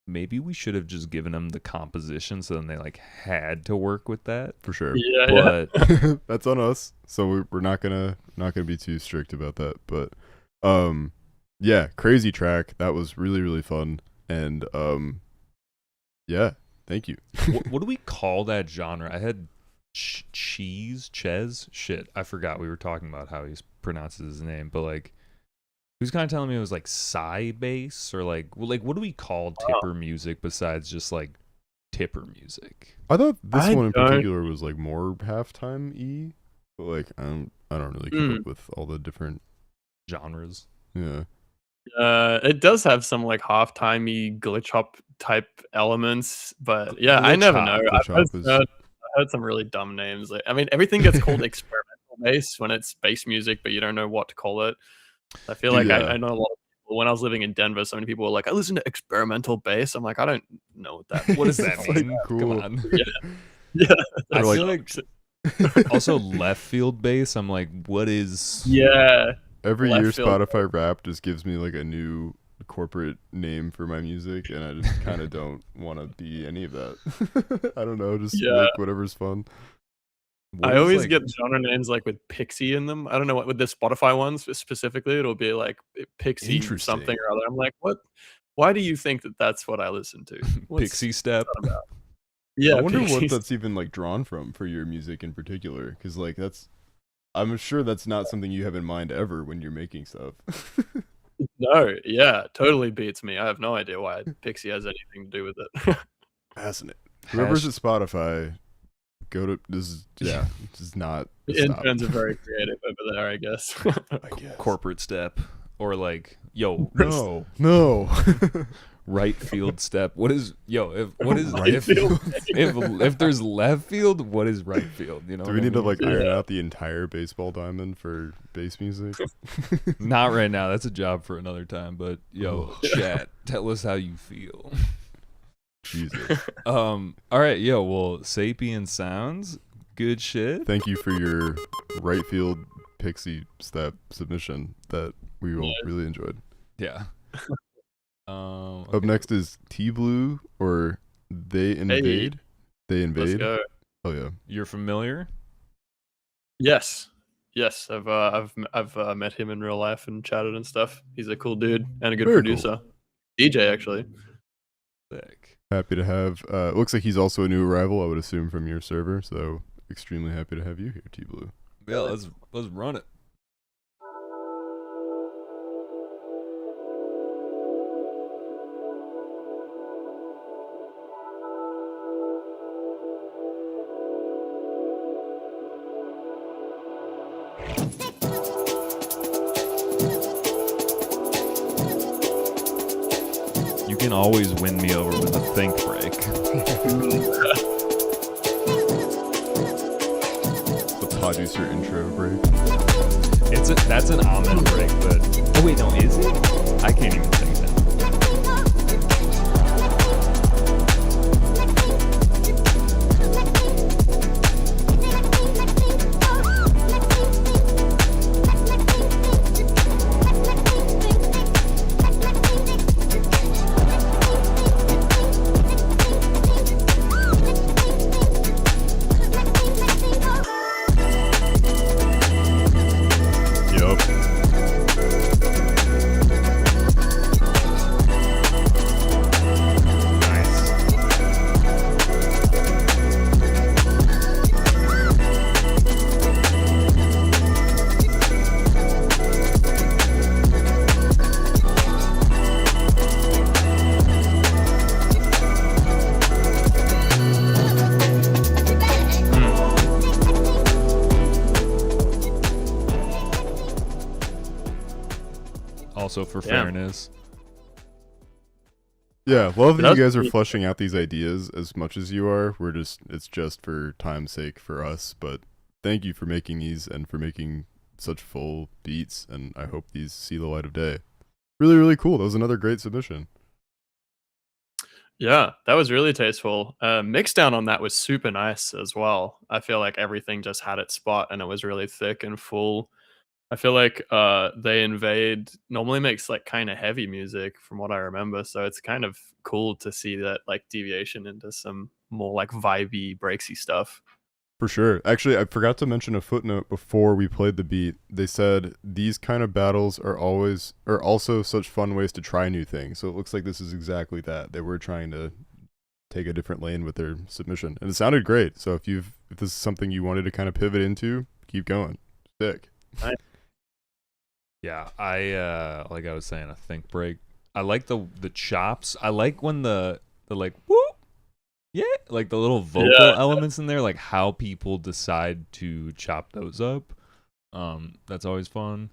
maybe we should have just given them the composition, so then they like had to work with that. for sure. Yeah, But That's on us, so we're not gonna be too strict about that. But yeah, crazy track. That was really, really fun, and yeah, thank you. what do we call that genre? I had Ches. Shit, I forgot we were talking about how he pronounces his name, but like he was kind of telling me it was like Psy bass or like what do we call tipper music besides just like tipper music? I thought this I one in don't- particular was like more halftime y, but like I don't really keep up with all the different Genres. yeah. it does have some like half-timey glitch hop type elements, but yeah, I Glitch never hop. know. Glitch hop is- I heard some really dumb names. Like, I mean, everything gets called experimental bass when it's bass music, but you don't know what to call it. I feel like Yeah. I know a lot of people. When I was living in Denver, so many people were like, "I listen to experimental bass." I'm like, I don't know what that. What does that It's mean? like, Come cool. on. Yeah, I that's feel like also left field bass. I'm like, what is? yeah. Every Left year field. Spotify Wrapped just gives me like a new corporate name for my music, and I just kind of don't want to be any of that. I don't know, just Yeah. make whatever's fun. what I is, always like- get genre names like with Pixie in them. I don't know what with the Spotify ones specifically. It'll be like Pixie something Interesting. or other. I'm like, what? Why do you think that that's what I listen to? What's Pixie Step. that about? Yeah, I wonder what Pixie that's even like drawn from for your music in particular, because like I'm sure that's not something you have in mind ever when you're making stuff. No, yeah, totally beats me. I have no idea why Pixie has anything to do with it. Fascinating. Whoever's at Spotify, go to this is not The stop. interns are very creative over there, I guess. I guess. Corporate Step, or like No. right field step. What is what is Right field. if there's left field, what is right field? You know, Do what we I need to mean? like iron out the entire baseball diamond for bass music? Not right now. That's a job for another time. But chat, tell us how you feel. Jesus. All right, well, Sapien Sounds, good shit. Thank you for your right field pixie step submission that we all really enjoyed. Yeah. Up next is T Blue or They Invade. They Let's Invade. go. Oh yeah. You're familiar? Yes. I've met him in real life and chatted and stuff. He's a cool dude and a good Very producer. DJ actually. Sick. Happy to have looks like he's also a new arrival, I would assume, from your server, so extremely happy to have you here, T Blue. Yeah, let's run it. You can always win me over with a think break. The Poducer intro break. That's an amen break, but oh wait, no, is it? I can't even think that. Yup. also for Damn. fairness. Yeah, love that That's you guys are pretty- fleshing out these ideas as much as you are. It's just for time's sake for us, but thank you for making these and for making such full beats, and I hope these see the light of day. Really, really cool. That was another great submission. Yeah, that was really tasteful. Mixdown on that was super nice as well. I feel like everything just had its spot and it was really thick and full. I feel like They Invade normally makes like kind of heavy music from what I remember, so it's kind of cool to see that like deviation into some more like vibey, breaksy stuff. For sure. Actually, I forgot to mention a footnote before we played the beat. They said these kind of battles are also such fun ways to try new things. So it looks like this is exactly that. They were trying to take a different lane with their submission, and it sounded great. So if this is something you wanted to kind of pivot into, keep going. Sick. Yeah, I like I was saying, a think break. I like the chops. I like when the like whoop. Yeah, like the little vocal elements in there, like how people decide to chop those up. That's always fun.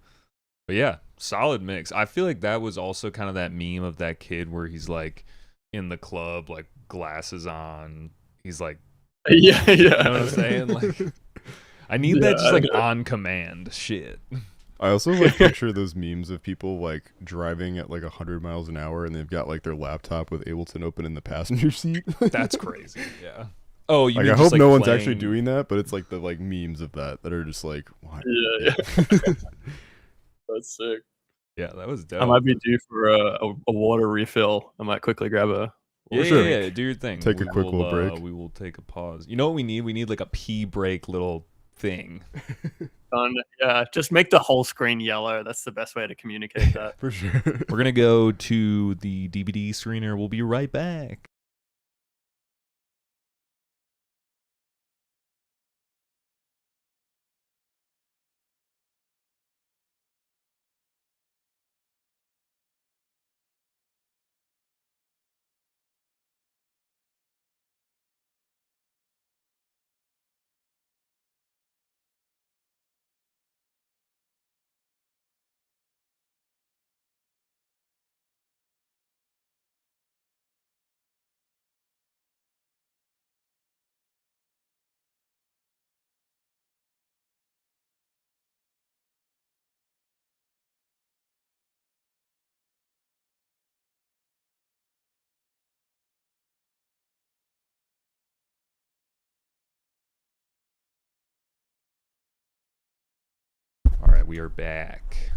But yeah, solid mix. I feel like that was also kind of that meme of that kid where he's like in the club, like glasses on. He's like, Yeah, you know what I'm saying? Like, I need that just I like know. on command shit. I also like picture those memes of people like driving at like 100 miles an hour and they've got like their laptop with Ableton open in the passenger seat. That's crazy. Yeah. Oh, you Like, mean I just, hope like, no one's playing- actually doing that, but it's like the like memes of that are just like, what? Yeah. That's sick. Yeah, that was dope. I might be due for a water refill. I might quickly grab a. Yeah, sure. yeah, do your thing. Take a quick little break. We will take a pause. You know what we need? We need like a pee break little thing. Done. Yeah, just make the whole screen yellow. That's the best way to communicate that. For sure. We're gonna go to the DVD screener. We'll be right back. All right, we are back.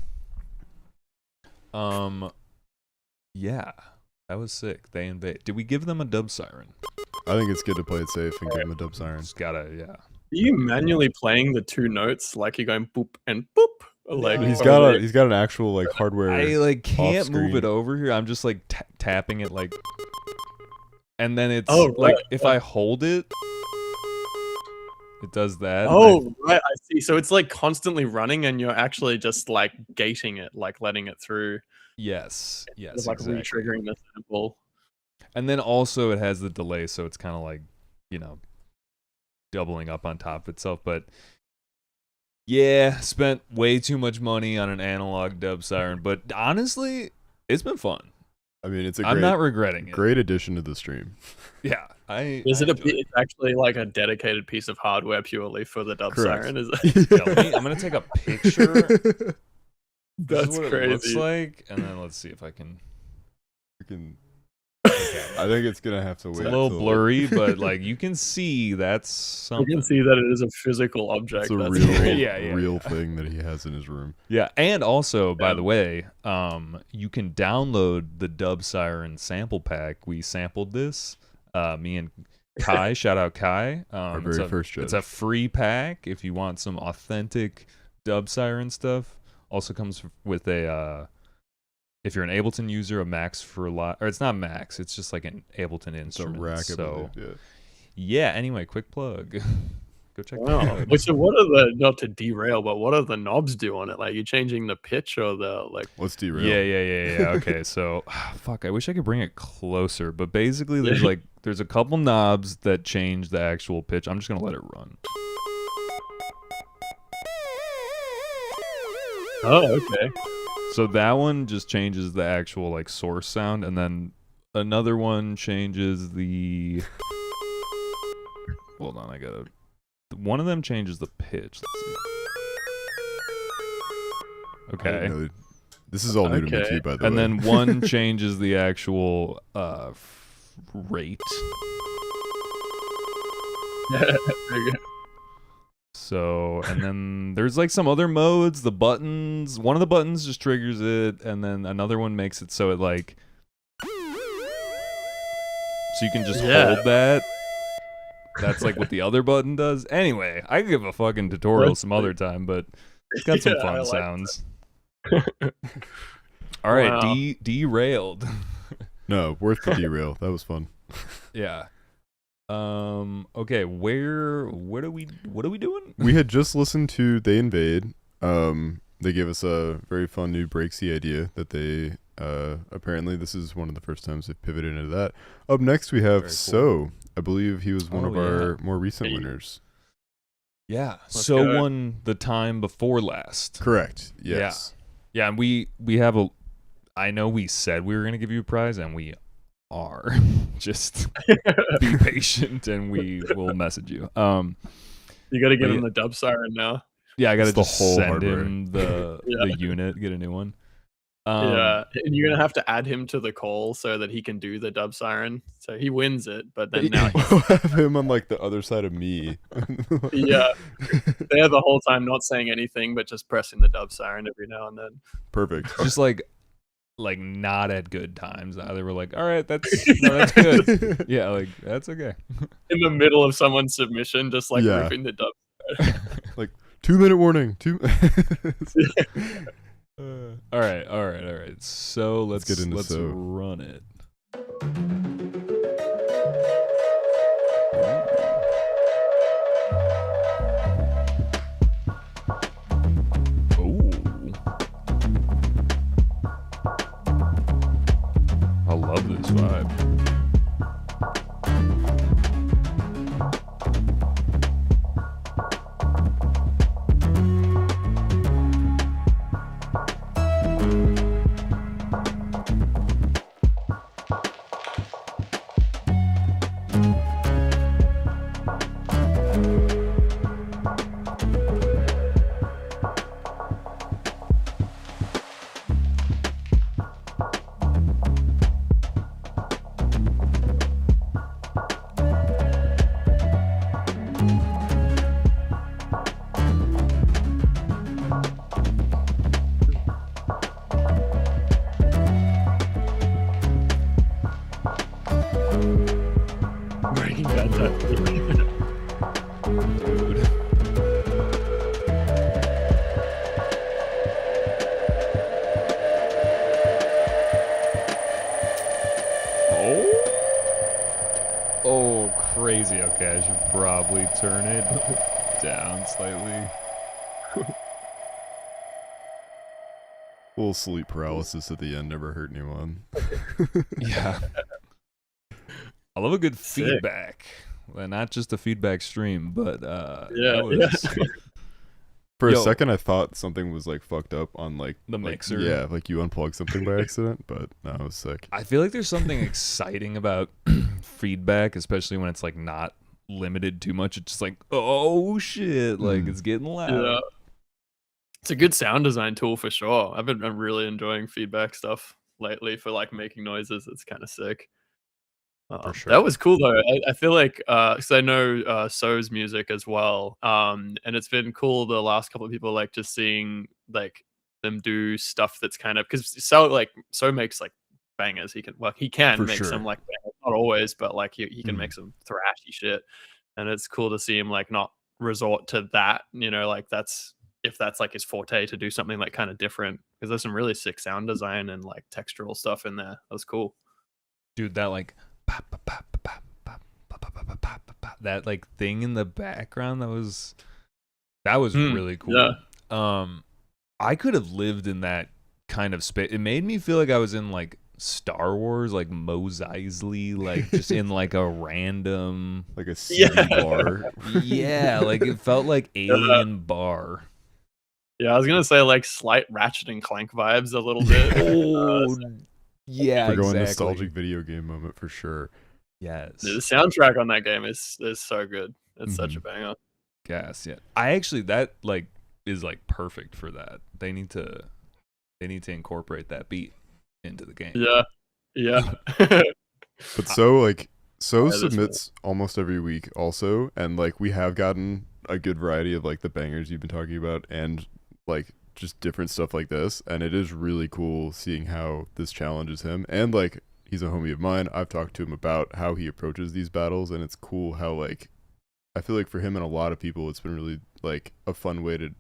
Yeah, that was sick. They invade. Did we give them a dub siren? I think it's good to play it safe and give him a dub siren. Just gotta, yeah. Are you manually playing the two notes like you're going boop and boop? Like He's or got like- he's got an actual like hardware. I like can't move off-screen. it over here. I'm just like tapping it like, and then it's Oh, like right, if I hold it, it does that. and Oh, right. I see. So it's like constantly running, and you're actually just like gating it, like letting it through. yes, It's like exactly. re-triggering the sample. And then also it has the delay, so it's kind of like, doubling up on top of itself. But yeah, spent way too much money on an analog dub siren. But honestly, it's been fun. I mean, it's a I'm not regretting it. great addition to the stream. Yeah, It's actually like a dedicated piece of hardware purely for the dub Correct. siren? Is it? I'm gonna take a picture. This is That's what crazy. it looks like, and then let's see if I can. I think it's gonna have to wait. It's a little till- blurry, but like you can see that's You something. can see that it is a physical object. It's a That's real, great. Yeah, real thing that he has in his room. Yeah, and also, by Yeah. the way, you can download the Dub Siren sample pack. We sampled this. Me and Kai, shout out Kai. Our It's very a- first judge. It's a free pack if you want some authentic Dub Siren stuff. Also comes with a, if you're an Ableton user, a Max for Live, or it's not Max, it's just like an Ableton It's a instrument. rack. I So believe, yeah. Anyway, quick plug. Go check that Wow. out. Wait, so what are the, not to derail, but what are the knobs do on it? Like, you changing the pitch or the, like, Let's derail. Yeah. Okay, so fuck, I wish I could bring it closer, but basically there's a couple knobs that change the actual pitch. I'm just gonna let it run. oh, okay. So that one just changes the actual like source sound, and then another one changes the. Hold on, I gotta. One of them changes the pitch. Let's see. I Okay. didn't know- This is all new to me Okay. too, by the way. And then one changes the actual rate. So, and then there's like some other modes, the buttons, one of the buttons just triggers it, and then another one makes it so it like, so you can just hold that. That's like what the other button does. Anyway, I could give a fucking tutorial some other time, but it's got some Yeah, I fun like sounds. All right, Wow. derailed. No, worth the derail. That was fun. Yeah. Okay, what are we doing? We had just listened to They Invade. They gave us a very fun new breaksy idea that they apparently this is one of the first times they've pivoted into that. Up next we have Very cool. So. I believe he was one Oh, of our yeah. more recent Hey. winners. Yeah. Let's So go. won the time before last. Correct. Yes. Yeah, and we have a I know we said we were going to give you a prize and we are. Just be patient and we will message you. You got to give But him the dub siren now. Yeah, I got to It's the just whole send hardware. him the Yeah. the unit, get a new one. Yeah, and you're gonna have to add him to the call so that he can do the dub siren. So he wins it, but then now We'll have him on like the other side of me. Yeah. they're the whole time not saying anything but just pressing the dub siren every now and then. Perfect. Just like not at good times either. We're like, all right, that's good. Yeah, like that's okay. In the middle of someone's submission, just like Yeah. ripping the dub. 2-minute warning. All right. So let's get into let's So. run it. Ooh. I love this vibe. Breaking Bad type. Dude. Oh, crazy. Okay, I should probably turn it down slightly. A little sleep paralysis at the end never hurt anyone. Yeah. I love a good Sick. feedback. Well, not just a feedback stream, but Yeah, For Yo. a second, I thought something was like fucked up on like The like, mixer. Yeah, like you unplugged something by accident, but no, it was sick. I feel like there's something exciting about feedback, especially when it's like not limited too much. It's just like, oh shit, like Mm. it's getting loud. Yeah. It's a good sound design tool for sure. I'm really enjoying feedback stuff lately for like making noises. It's kind of sick. For sure. That was cool though. I feel like because I know So's music as well, and it's been cool the last couple of people like just seeing like them do stuff that's kind of because So makes like bangers. He can For make sure. some like bangers, not always, but like he can Mhm. make some thrashy shit, and it's cool to see him like not resort to that. You know, like if that's like his forte to do something like kind of different because there's some really sick sound design and like textural stuff in there. That was cool. Dude, that like that like thing in the background that was really cool. Yeah. I could have lived in that kind of space. It made me feel like I was in like Star Wars, like Mos Eisley, like just in like a random Like a city Yeah. bar. yeah, like it felt like alien bar. Yeah, I was gonna say like slight Ratchet and Clank vibes a little bit. Oh, yeah, For going exactly. nostalgic video game moment for sure. Yes. The soundtrack on that game is so good. It's such a banger. Yes, yeah. I actually that like is like perfect for that. They need to incorporate that beat into the game. Yeah, yeah. But so Yeah, this submits almost every week also, and like we have gotten a good variety of like the bangers you've been talking about and like just different stuff like this, and it is really cool seeing how this challenges him, and like he's a homie of mine. I've talked to him about how he approaches these battles, and it's cool how like I feel like for him and a lot of people it's been really like a fun way to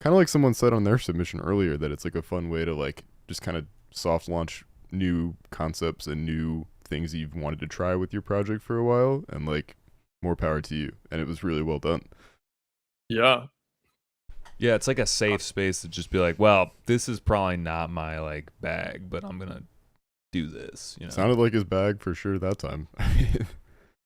kind of like someone said on their submission earlier that it's like a fun way to like just kind of soft launch new concepts and new things you've wanted to try with your project for a while, and like more power to you, and it was really well done. Yeah. Yeah, it's like a safe space to just be like, well, this is probably not my like bag, but I'm gonna do this. You know, Sounded like his bag for sure that time.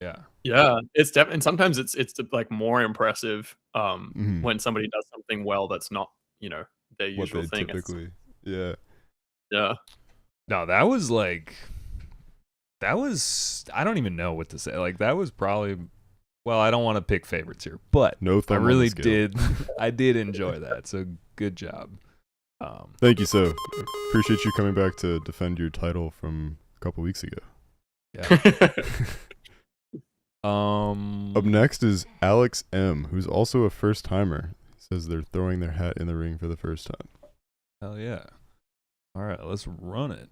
yeah, Yeah, it's definitely, and sometimes it's like more impressive Mhm. when somebody does something well that's not, their What usual they thing. typically, yeah. Yeah. no, that was I don't even know what to say. Like that was probably, well, I don't want to pick favorites here, but No I thumb on the really scale. did. I did enjoy that. So good job. Thank you. So appreciate you coming back to defend your title from a couple weeks ago. Yeah. Up next is Alex M, who's also a first timer. He says they're throwing their hat in the ring for the first time. Hell yeah. All right, let's run it.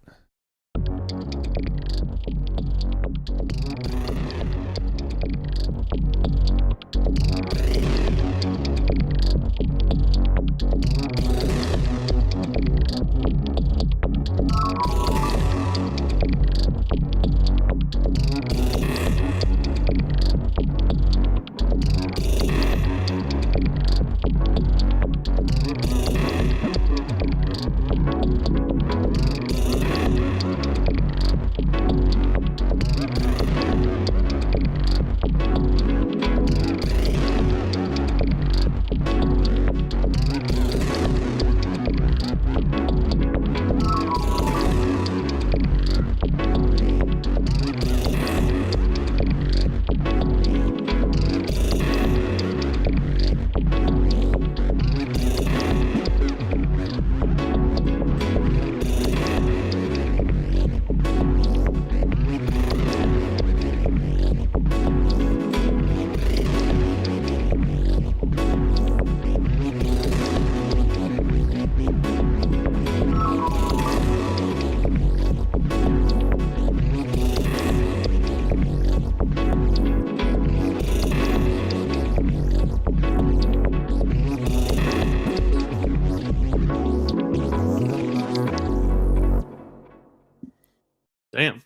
Damn.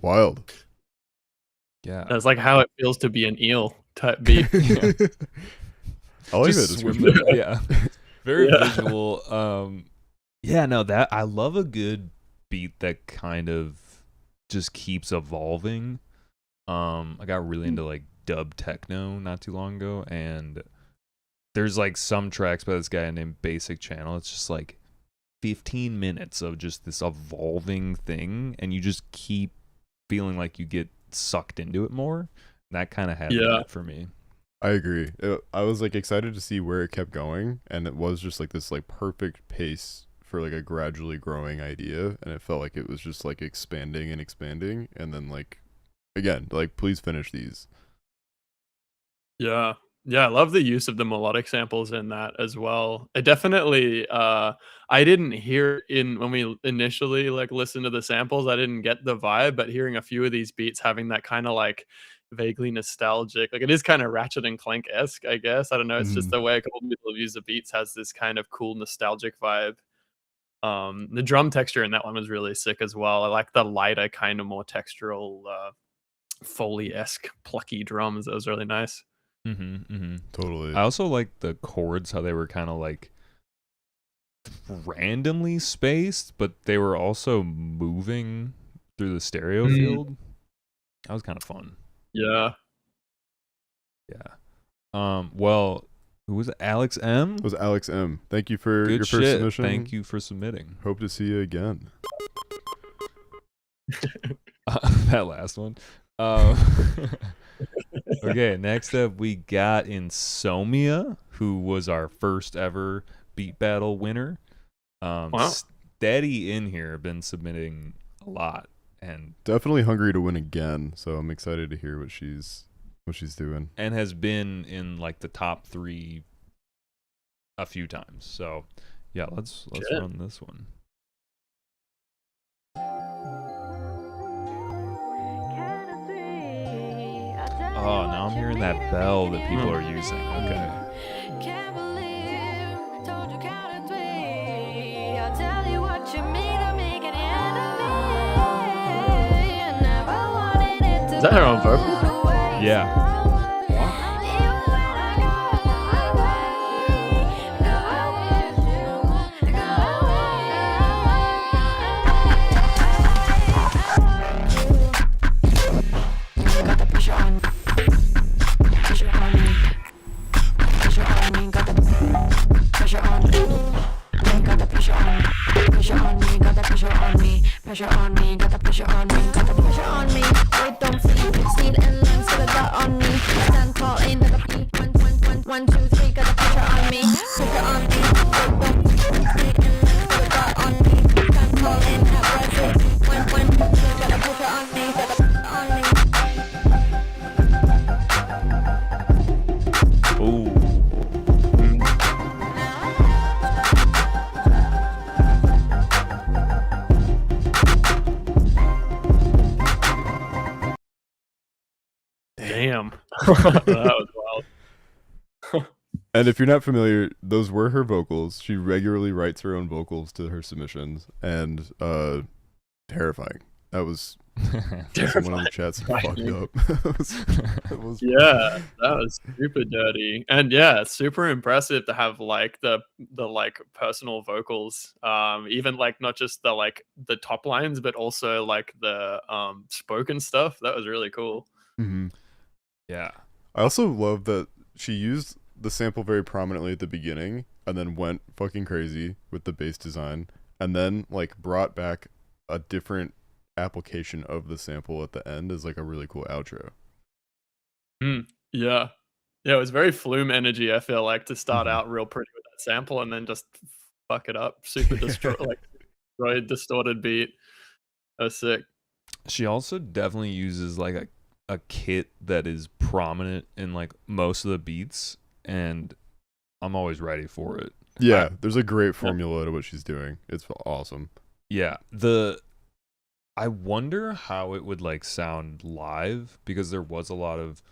Wild. Yeah. That's like how it feels to be an eel type beat. I like that Just swim description. there. Yeah. Very Yeah. visual. Yeah, no, that I love a good beat that kind of just keeps evolving. I got really into like dub techno not too long ago, and there's like some tracks by this guy named Basic Channel. It's just like 15 minutes of just this evolving thing, and you just keep feeling like you get sucked into it more. That kind of had that for me. I agree. I was like excited to see where it kept going, and it was just like this like perfect pace for like a gradually growing idea, and it felt like it was just like expanding and expanding, and then like again, like please finish these. Yeah. Yeah, I love the use of the melodic samples in that as well. It definitely I didn't hear when we initially like listened to the samples, I didn't get the vibe, but hearing a few of these beats having that kind of like vaguely nostalgic, like it is kind of Ratchet and Clank-esque, I guess. I don't know, it's just the way a couple people use the beats has this kind of cool nostalgic vibe. The drum texture in that one was really sick as well. I like the lighter, kind of more textural Foley-esque plucky drums. That was really nice. Totally. I also like the chords, how they were kind of like randomly spaced, but they were also moving through the stereo field. That was kind of fun. Yeah. Yeah. Well, Who was it? Alex M? It was Alex M. Thank you for Good your first shit. submission. Thank you for submitting. Hope to see you again. That last one. Okay, next up we got Insomnia, who was our first ever beat battle winner. Wow. Steady in here, been submitting a lot, and Definitely hungry to win again, so I'm excited to hear what she's doing. and has been in like the top 3 a few times. So yeah, let's Good. run this one. Oh, now I'm hearing that bell that people are using. Okay. Can't believe, told you count to 3. I'll tell you what you mean to me, get the end of me. Never wanted it to Is that her on go vocal? the way Yeah. even when I go away, go away. Got the pressure on me. Pressure on me. Pressure on me. Got the pressure on me. Got the pressure on me. Pressure on me. Got the pressure on me. Pressure on me. Got the pressure on me. Got the pressure on me. Wait, don't see. Steal and learn. So the dot on me. Stand tall in the P. 1, 2, 3. Got the pressure on me. Pressure on me. Wait, don't see. Steal and learn. So the dot on me. Stand tall in the P. 1, 2, 3. Got the pressure on me. Got the pressure on me. Ooh. Damn. That was wild. And if you're not familiar, those were her vocals. She regularly writes her own vocals to her submissions, and terrifying. That was someone in the chat's fucked up. That was Yeah, that was super dirty. And yeah, it's super impressive to have like the like personal vocals. Even like not just the like the top lines, but also like the spoken stuff. That was really cool. Mhm. Yeah. I also love that she used the sample very prominently at the beginning, and then went fucking crazy with the bass design, and then like brought back a different application of the sample at the end as like a really cool outro. Yeah. Yeah, it was very Flume energy, I feel like, to start Mhm. out real pretty with that sample and then just fuck it up. Super destroyed, distorted beat. That was sick. She also definitely uses like a kit that is prominent in like most of the beats, and I'm always ready for it. Yeah, there's a great formula to what she's doing. It's awesome. Yeah. I wonder how it would like sound live, because there was a lot of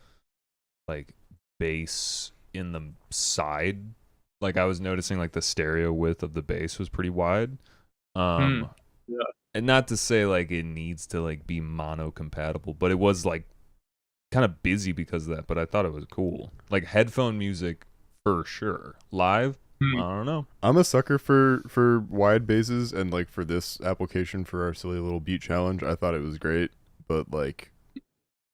like bass in the side. Like I was noticing like the stereo width of the bass was pretty wide. Yeah. And not to say like it needs to like be mono compatible, but it was like kind of busy because of that, but I thought it was cool. Like headphone music for sure. Live, I don't know. I'm a sucker for wide basses, and like for this application for our silly little beat challenge, I thought it was great, but like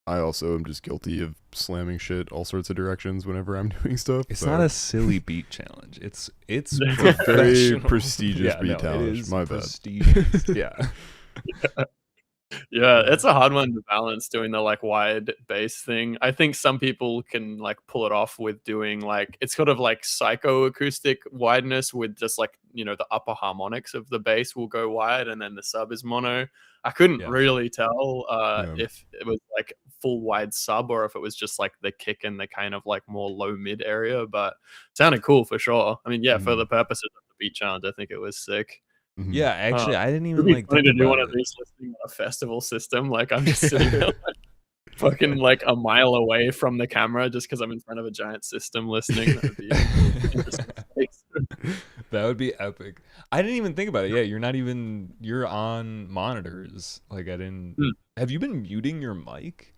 I also am just guilty of slamming shit all sorts of directions whenever I'm doing stuff. It's so. not a silly beat challenge. It's It's a very professional. prestigious beat it challenge. is My bad. prestigious. Yeah. Yeah, it's a hard one to balance doing the like wide bass thing. I think some people can like pull it off with doing like it's sort of like psychoacoustic wideness with just like, you know, the upper harmonics of the bass will go wide and then the sub is mono. I couldn't Yeah. really tell Yeah. if it was like full wide sub or if it was just like the kick and the kind of like more low mid area, but it sounded cool for sure. I mean, yeah, for the purposes of the beat challenge, I think it was sick. Mhm. Yeah, actually I didn't It'd even be like funny think to do one about of it. these listening on a festival system. Like I'm just sitting there like, fucking like a mile away from the camera just because I'm in front of a giant system listening. That would be interesting space. That would be epic. I didn't even think about it. Yeah, you're on monitors. Like I didn't. Have you been muting your mic?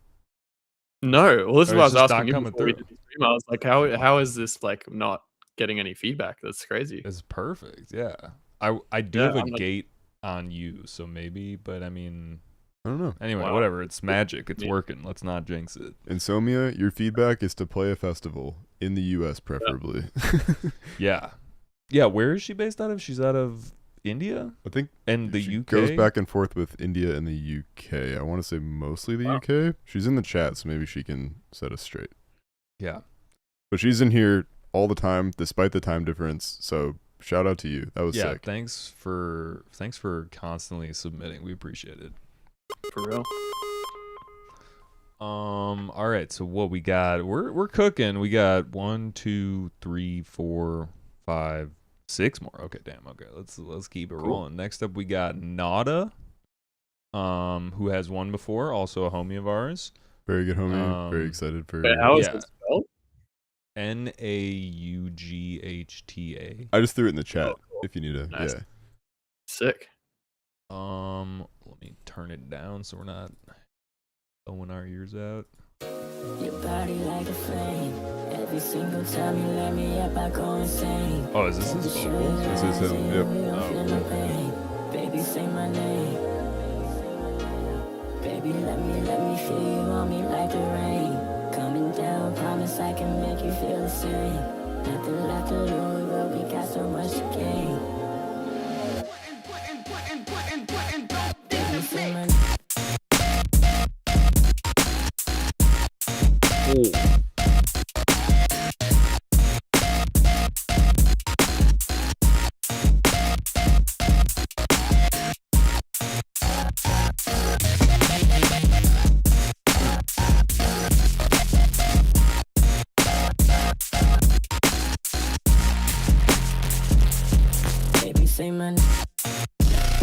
No, well, this is Or what I it's was just asking not you coming before we through? did the stream. I was like, how is this like not getting any feedback? That's crazy. It's perfect. Yeah. I do Yeah, have a I'm like- gate on you, so maybe, but I mean, I don't know. Anyway, Wow. whatever. It's magic. It's Yeah. working. Let's not jinx it. Insomnia, your feedback is to play a festival in the U.S. preferably. Yeah. Yeah, where is she based out of? She's out of India I think and the she UK. goes back and forth with India and the UK. I want to say mostly the Wow. UK. She's in the chat, so maybe she can set us straight. Yeah. But she's in here all the time, despite the time difference. So shout out to you. That was Yeah, sick. thanks for constantly submitting. We appreciate it. For real. All right, so what we got? We're cooking. We got 1, 2, 3, 4, 5, 6 more. Okay, damn. Okay, let's keep it rolling. Next up, we got Nada, who has won before, also a homie of ours. Very good, homie. Very excited for. Wait, how is Yeah. it spelled? Naughta. I just threw it in the chat Oh, cool. if you need to. Nice. Yeah. Sick. Let me turn it down so we're not blowing our ears out. Your body like a flame. Every single time you let me up, I go insane. Oh, is this his vocals? This is him. Yep. Baby, say my name. Baby, let me feel you on me like the rain. Coming down, promise I can make you feel the same. Nothing left to lose, but we got so much to gain. Baby, say my name. Baby, say my name.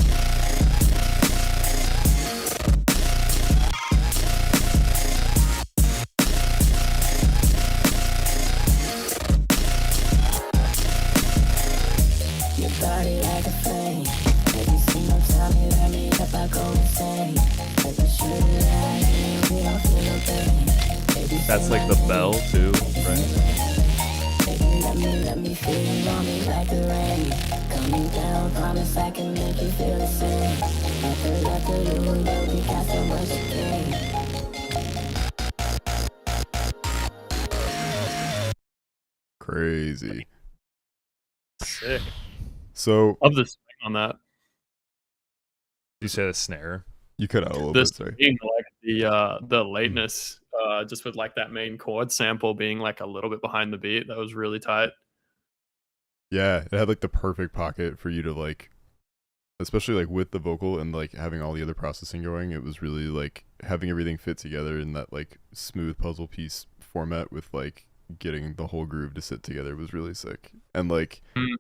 Your body like a flame. Every single time you let me up, I go insane. Like a sugar light, we don't feel no pain. Baby, That's like the bell too, right? baby, let me feel you on me like the rain. Coming down, promise I can make you feel the same. Nothing left to lose, but we got so much to gain. Crazy. Sick. So Love the swing on that. You say the snare. you cut out a little The bit. Sorry. swing, like the lateness, just with like that main chord sample being like a little bit behind the beat. That was really tight. Yeah, it had like the perfect pocket for you to like, especially like with the vocal and like having all the other processing going. It was really like having everything fit together in that like smooth puzzle piece format with like getting the whole groove to sit together was really sick. And like, Mm.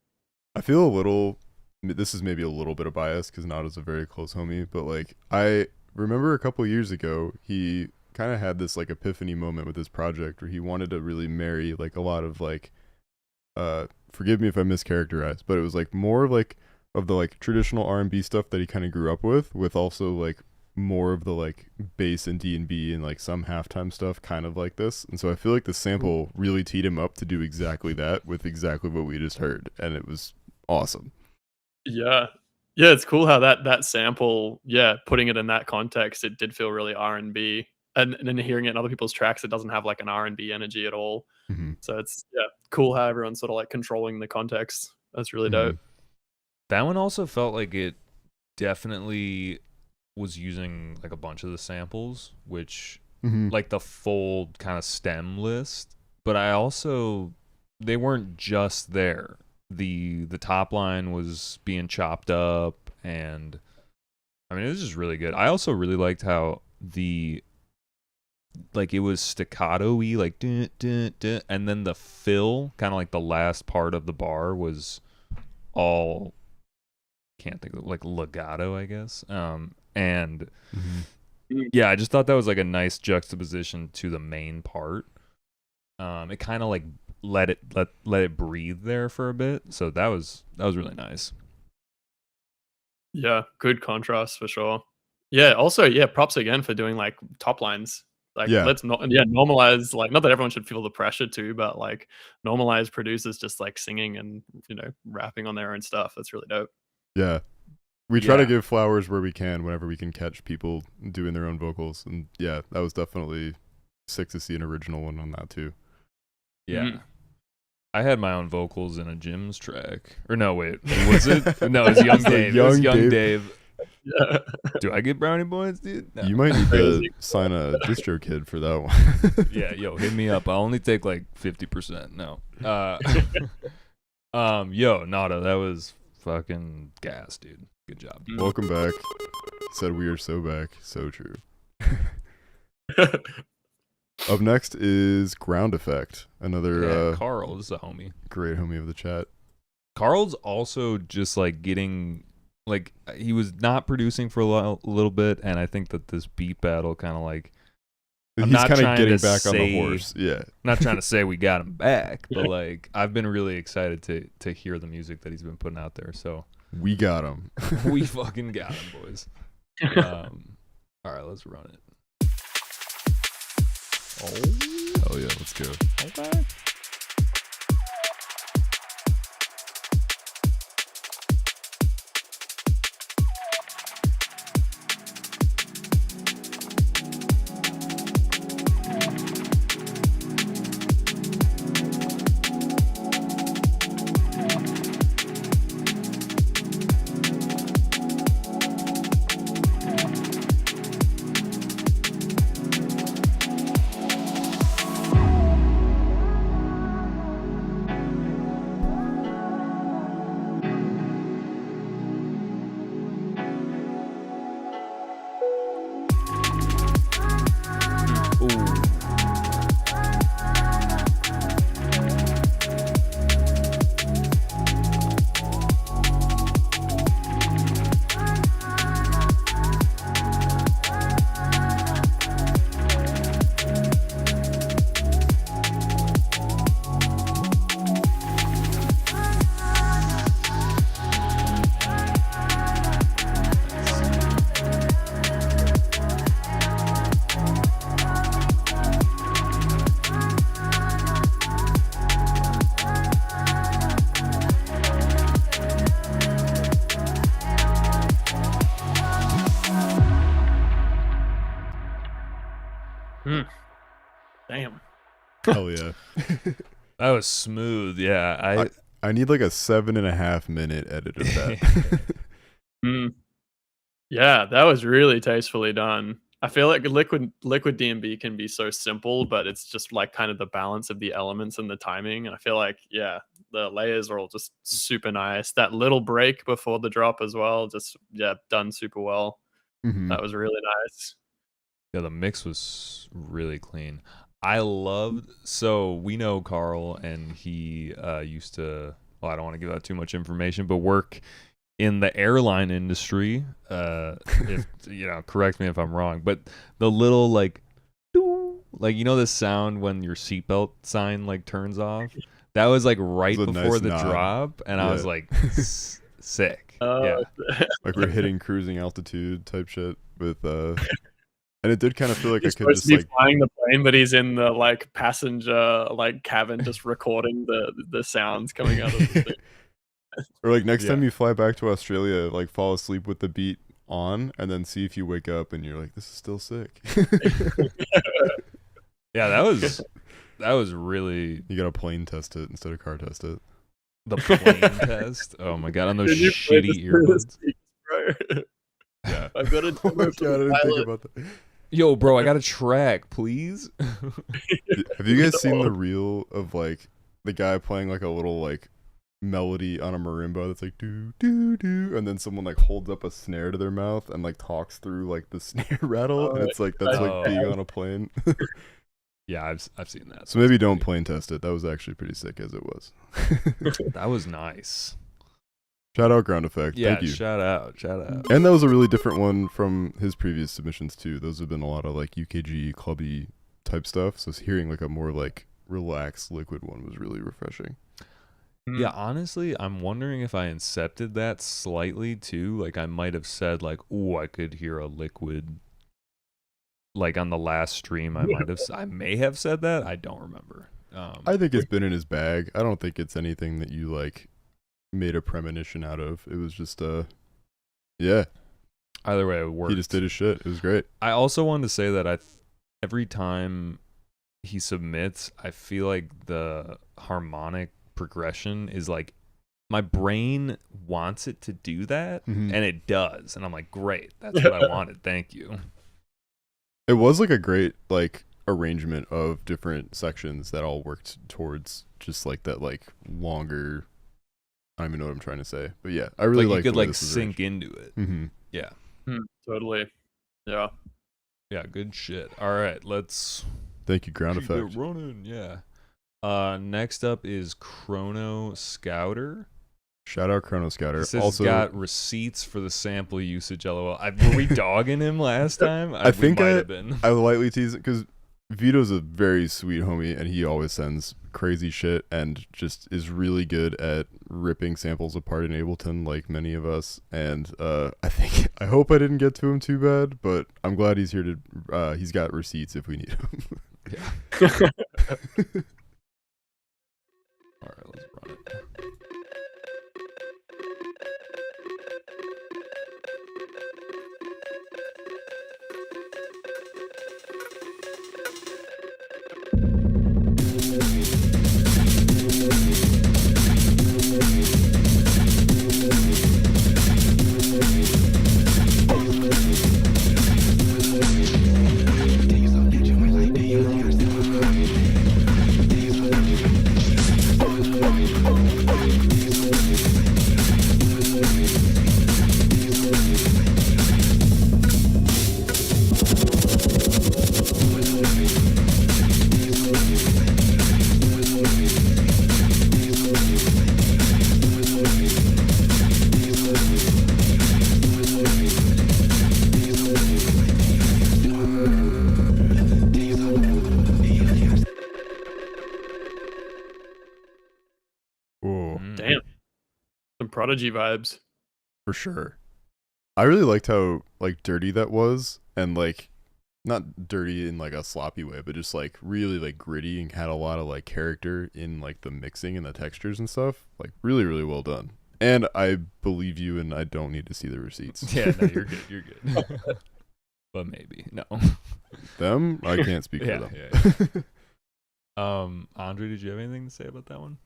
I feel a little. This is maybe a little bit of bias because Nada's a very close homie, but like I remember a couple years ago he kind of had this like epiphany moment with his project where he wanted to really marry like a lot of like forgive me if I mischaracterize, but it was like more like of the like traditional R&B stuff that he kind of grew up with also like more of the like bass and D&B and like some halftime stuff kind of like this. And so I feel like the sample really teed him up to do exactly that with exactly what we just heard, and it was awesome. Yeah. Yeah, it's cool how that sample, putting it in that context, it did feel really R&B. And then hearing it in other people's tracks, it doesn't have like an R&B energy at all. Mm-hmm. So it's cool how everyone's sort of like controlling the context. That's really dope. That one also felt like it definitely was using like a bunch of the samples, which Mm-hmm. like the full kind of stem list, but I also they weren't just there. The top line was being chopped up, and I mean it was just really good. I also really liked how the like it was staccato-y, like dun, dun, dun, and then the fill, kind of like the last part of the bar was all can't think of like legato, I guess. And yeah, I just thought that was like a nice juxtaposition to the main part. It kind of like let it breathe there for a bit, so that was really nice. Yeah, good contrast for sure. Yeah, also, props again for doing like top lines. Like let's not normalize, like not that everyone should feel the pressure to, but like normalize producers just like singing and rapping on their own stuff. That's really dope. Yeah. we try to give flowers where we can whenever we can catch people doing their own vocals. And yeah, that was definitely sick to see an original one on that too. Yeah. I had my own vocals in a Jim's track. Or no, wait. Was it? No, it was Young Dave. It was Young Dave. Yeah. Do I get brownie points, dude? No. You might need to sign a distro kid for that one. Yeah, yo, hit me up. I'll only take like 50%. No. Yo, Nada, that was fucking gas, dude. Good job. Welcome back. Said we are so back. So true. Up next is Ground Effect. Another Carl is a homie. Great homie of the chat. Carl's also just like getting like he was not producing for a little bit, and I think that this beat battle kind of like He's kind of getting back on the horse. Yeah. I'm not trying to say we got him back, but like I've been really excited to hear the music that he's been putting out there. So we got him. We fucking got him, boys. All right, let's run it. Oh yeah, let's go. Okay. Damn. Hell yeah. That was smooth. Yeah, I need like a 7.5 minute edit of that. Yeah, that was really tastefully done. I feel like liquid DMB can be so simple, but it's just like kind of the balance of the elements and the timing. And I feel like, yeah, the layers are all just super nice. That little break before the drop as well, just done super well. Mm-hmm. That was really nice. Yeah, the mix was really clean. I loved, so we know Carl, and he used to, well, I don't want to give out too much information, but work in the airline industry. If correct me if I'm wrong, but the little like the sound when your seatbelt sign like turns off, that was like right before the drop, and I was like sick. Yeah, like we're hitting cruising altitude type shit with and it did kind of feel like he's I could just like flying the plane, but he's in the like passenger like cabin, just recording the sounds coming out of the thing. Or like next time you fly back to Australia, like fall asleep with the beat on, and then see if you wake up and you're like, this is still sick. Yeah, that was really. You gotta plane test it instead of car test it. The plane test. Oh my god, on those shitty earbuds. Yeah, I've got to. Oh my god, I didn't think about that. Yo, bro, I got a track, please. Have you guys seen the reel of like the guy playing like a little like melody on a marimba that's like do do do, and then someone like holds up a snare to their mouth and like talks through like the snare rattle, and it's like that's like being on a plane. Yeah, I've seen that. So maybe don't plane test it. That was actually pretty sick as it was. That was nice. Shout out Ground Effect. Yeah, thank you. Shout out. And that was a really different one from his previous submissions too. Those have been a lot of like UKG clubby type stuff. So hearing like a more like relaxed liquid one was really refreshing. Yeah, honestly, I'm wondering if I incepted that slightly too. Like I might have said like, "Ooh, I could hear a liquid." Like on the last stream, I may have said that. I don't remember. I think it's been in his bag. I don't think it's anything that you like made a premonition out of. It was just Yeah, Either way, it worked. he just did his shit. It was great. I also wanted to say that every time he submits, I feel like the harmonic progression is like, my brain wants it to do that, Mhm. and it does, and I'm like, great, that's what I wanted. Thank you. It was like a great like arrangement of different sections that all worked towards just like that like longer. I don't even know what I'm trying to say, but yeah, I really Like you liked could the way like this was sink into it. Mm-hmm. Yeah, Totally. Yeah. yeah, good shit. All right, let's Thank you, ground keep effect. it running. Yeah. Next up is Chrono Scouter. Shout out Chrono Scouter. He says Also, he's got receipts for the sample usage. LOL. Were we dogging him last time? I think we might have been. I lightly tease it because Vito's a very sweet homie, and he always sends crazy shit and just is really good at ripping samples apart in Ableton, like many of us. And I hope I didn't get to him too bad, but I'm glad he's here to. He's got receipts if we need them. Yeah. All right, let's run it. Whoa. Damn. Some Prodigy vibes. For sure. I really liked how like dirty that was, and like not dirty in like a sloppy way, but just like really like gritty and had a lot of like character in like the mixing and the textures and stuff. Like really, really well done. And I believe you, and I don't need to see the receipts. Yeah, no, you're good. You're good. But maybe no. Them, I can't speak Yeah, for them. Andre, did you have anything to say about that one?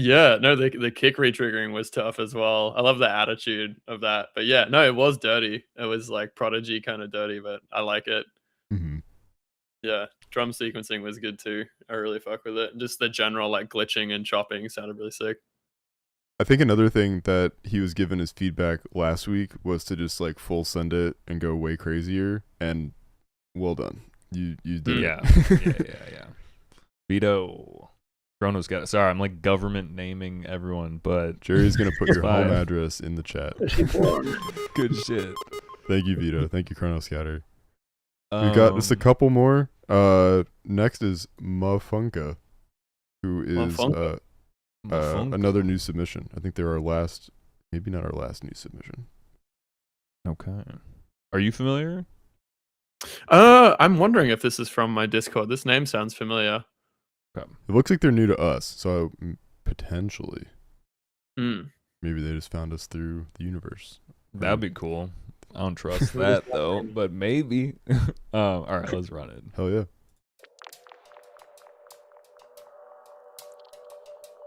Yeah, no, the kick retriggering was tough as well. I love the attitude of that. But yeah, no, it was dirty. It was like Prodigy kind of dirty, but I like it. Mhm. Yeah, drum sequencing was good too. I really fuck with it. Just the general like glitching and chopping sounded really sick. I think another thing that he was given as feedback last week was to just like full send it and go way crazier, and well done. You did Yeah, it. yeah. Vito. Chrono's got it. Sorry, I'm like government naming everyone, but Jerry's gonna put your home Fine. address in the chat. good shit. Thank you, Vito. Thank you, Chrono Scatter. We've got just a couple more. Next is Mafunka, who is Mafunka? another new submission. I think they're our last, maybe not our last new submission. Okay. Are you familiar? I'm wondering if this is from my Discord. This name sounds familiar. Okay. It looks like they're new to us, so potentially, Hmm. maybe they just found us through the universe. That'd be cool. I don't trust that though, but maybe. All right, let's run it. Hell yeah.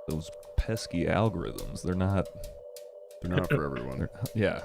Those pesky algorithms, they're not. They're not for everyone. Yeah.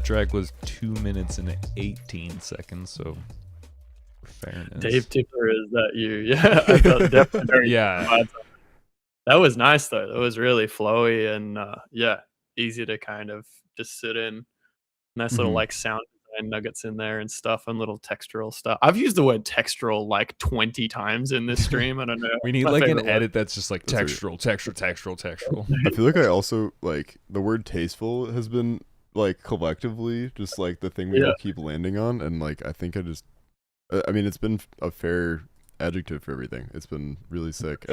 track was 2 minutes and 18 seconds. So, for fairness, Dave Tipper, is that you? Yeah, I thought definitely. Very yeah, that was nice though. It was really flowy and yeah, easy to kind of just sit in. Nice little like sound design nuggets in there and stuff, and little textural stuff. I've used the word textural like 20 times in this stream. I don't know. we need like an edit that's just like textural. I feel like I also like the word tasteful has been like collectively just like the thing we all keep landing on, and like I think I mean it's been a fair adjective for everything. It's been really sick.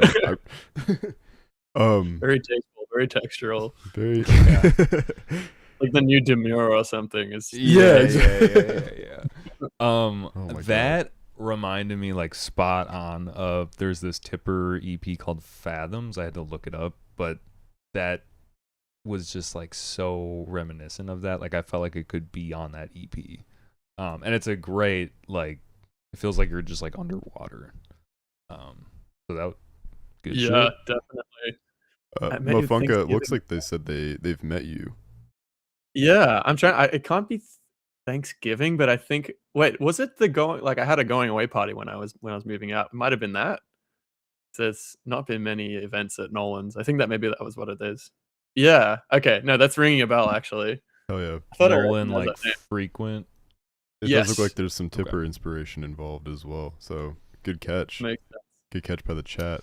Very tasteful, very textural. Very like the new Demure or something is yeah. Oh my That reminded me like spot on of there's this Tipper EP called Fathoms. I had to look it up, but that was just like so reminiscent of that. Like I felt like it could be on that EP. And it's a great like it feels like you're just like underwater. So that good shit. Yeah, definitely. Mofunka, looks like they said they've met you. Yeah, I'm trying. It can't be Thanksgiving, but I think. Wait, was it the going? Like, I had a going away party when I was moving out. It might have been that. There's not been many events at Nolan's. I think that maybe that was what it is. Yeah. Okay. No, that's ringing a bell actually. Oh yeah. I thought Nolan like frequent. It does look like there's some Tipper inspiration involved as well. So good catch. Makes sense. Good catch by the chat.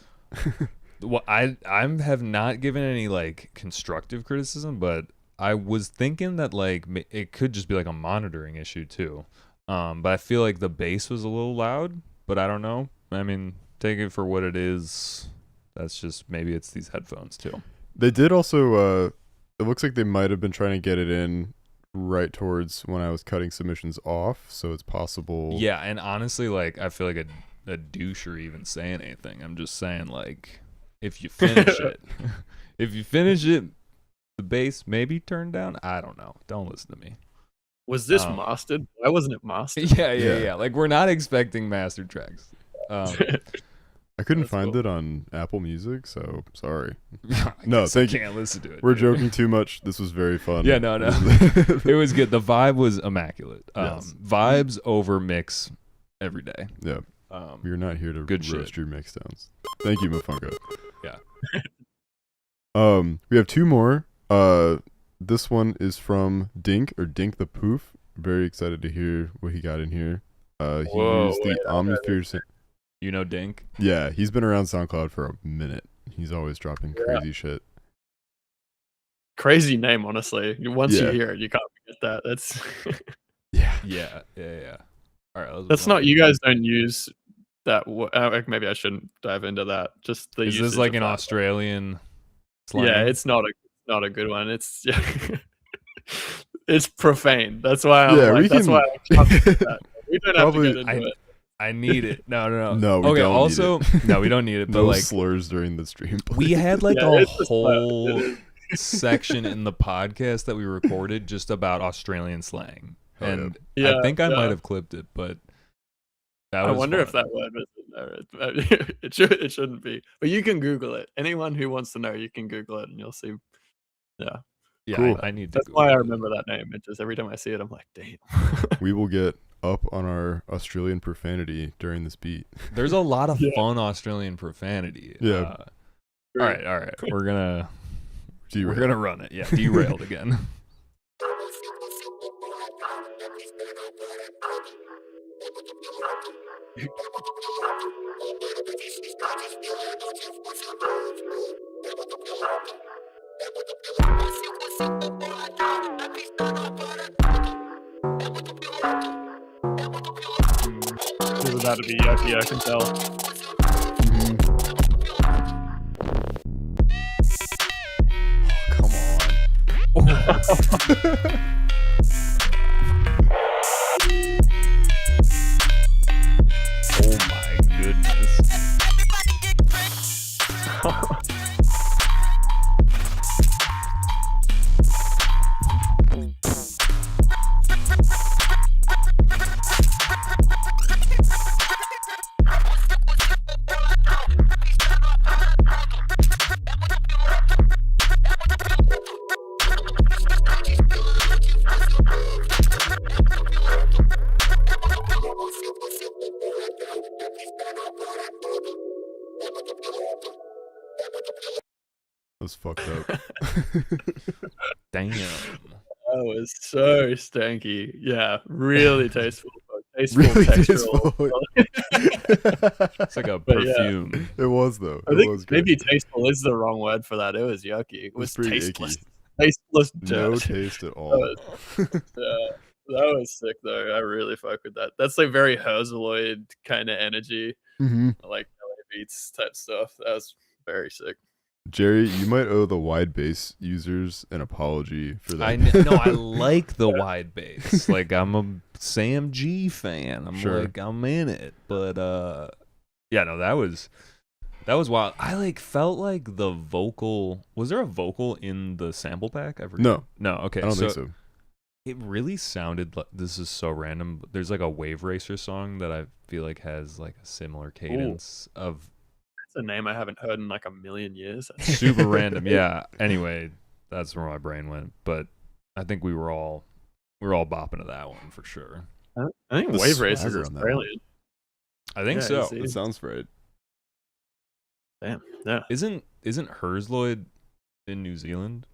Well, I have not given any like constructive criticism, but I was thinking that like it could just be like a monitoring issue too. But I feel like the bass was a little loud, but I don't know. I mean, take it for what it is. That's just maybe it's these headphones too. They did also it looks like they might have been trying to get it in right towards when I was cutting submissions off, so it's possible. Yeah, and honestly like I feel like a douche or even saying anything. I'm just saying like if you finish it, the bass maybe turned down. I don't know. Don't listen to me. Was this mastered? Why wasn't it mastered? Yeah. Like we're not expecting mastered tracks. I couldn't find it on Apple Music, so sorry. No, thank you. Can't listen to it. We're joking too much. This was very fun. Yeah, no. It was good. The vibe was immaculate. Yes. Vibes over mix every day. Yeah. We're not here to good roast shit. your mix downs. Thank you, Mofunka. Yeah. We have two more. This one is from Dink the Poof. Very excited to hear what he got in here. He used the Omnisphere. You know Dink? Yeah, he's been around SoundCloud for a minute. He's always dropping crazy shit. Crazy name, honestly. Once you hear it, you can't forget that. That's Yeah. All right. That's not. You guys don't use that. Maybe I shouldn't dive into that. Just the. Is this like an Australian slang? Yeah, it's not a good one. It's it's profane. That's why I'm like. That's why I can't do that. We don't have to get into it. I need it. No. No, we okay. don't Also, need it. no, we don't need it. But no like slurs during the stream. Please. We had like a whole section in the podcast that we recorded just about Australian slang, and I think I might have clipped it, but that was I wonder fun. if that word was in there. It shouldn't be, but you can Google it. Anyone who wants to know, you can Google it, and you'll see. Yeah. Cool. I need to. That's why I remember that name. It just every time I see it, I'm like, damn. We will get up on our Australian profanity during this beat. There's a lot of fun Australian profanity. Yeah. All right. We're gonna run it. Yeah. Derailed again. This is about to be yucky, I can tell. Oh my goodness. was fucked up. Damn. That was so stanky. Yeah, really tasteful. Really textural. It's like a But yeah. perfume. It was though. I It think was good. maybe tasteful is the wrong word for that. It was yucky. It was pretty tasteless. icky. Tasteless No dirt. taste at all. Yeah, that was sick though. I really fuck with that. That's like very Herzeloid kind of energy, Mm-hmm. like LA Beats type stuff. That was very sick. Jerry, you might owe the wide bass users an apology for that. No, I like the wide bass. Like I'm a Sam G fan. I'm Sure. like I'm in it. But yeah, no, that was wild. I like felt like the vocal. Was there a vocal in the sample pack? I forget. No. Okay, I don't think so. It really sounded like, this is so random, but there's like a Wave Racer song that I feel like has like a similar cadence of. That's a name I haven't heard in like a million years. Super random. Yeah. Anyway, that's where my brain went. But I think we were all bopping to that one for sure. I think The Wave Race is swagger on that Australian. I think Yeah, so. it's- That sounds right. Damn. Yeah. Isn't Herzloid in New Zealand?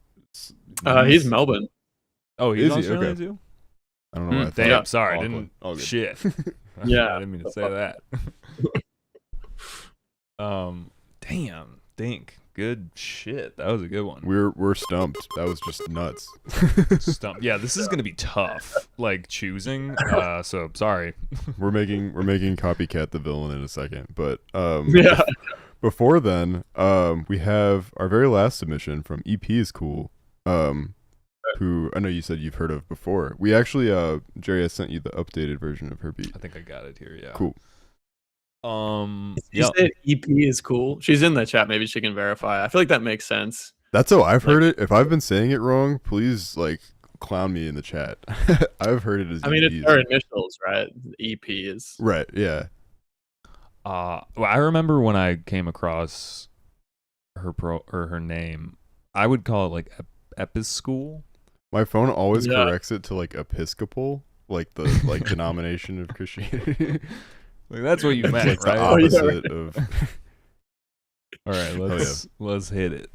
He's Melbourne. Oh, he's Is he? Australian Okay. too? I don't know. Why I thought Damn, Yeah. sorry, Auckland. didn't. All good. Shit. Yeah. I didn't mean to say that. Damn, Dink. Good shit. That was a good one. We're stumped. That was just nuts. Stump. Yeah, this is gonna be tough. Like choosing. So sorry. We're making Copycat the villain in a second, but Yeah. before then, we have our very last submission from EP is Cool, who I know you said you've heard of before. We actually, Jerry, I sent you the updated version of her beat. I think I got it here. Yeah. Cool. You Yeah. said EP is cool. She's in the chat. Maybe she can verify. I feel like that makes sense. That's how I've heard it. If I've been saying it wrong, please like clown me in the chat. I've heard it as I mean, EP. it's her initials, right? EP is. Right, yeah. Well, I remember when I came across her name, I would call it like Epischool. My phone always Yeah. corrects it to like Episcopal, like the like denomination of Christianity. Like that's what you It's meant, like the right? opposite of All right, let's hit it.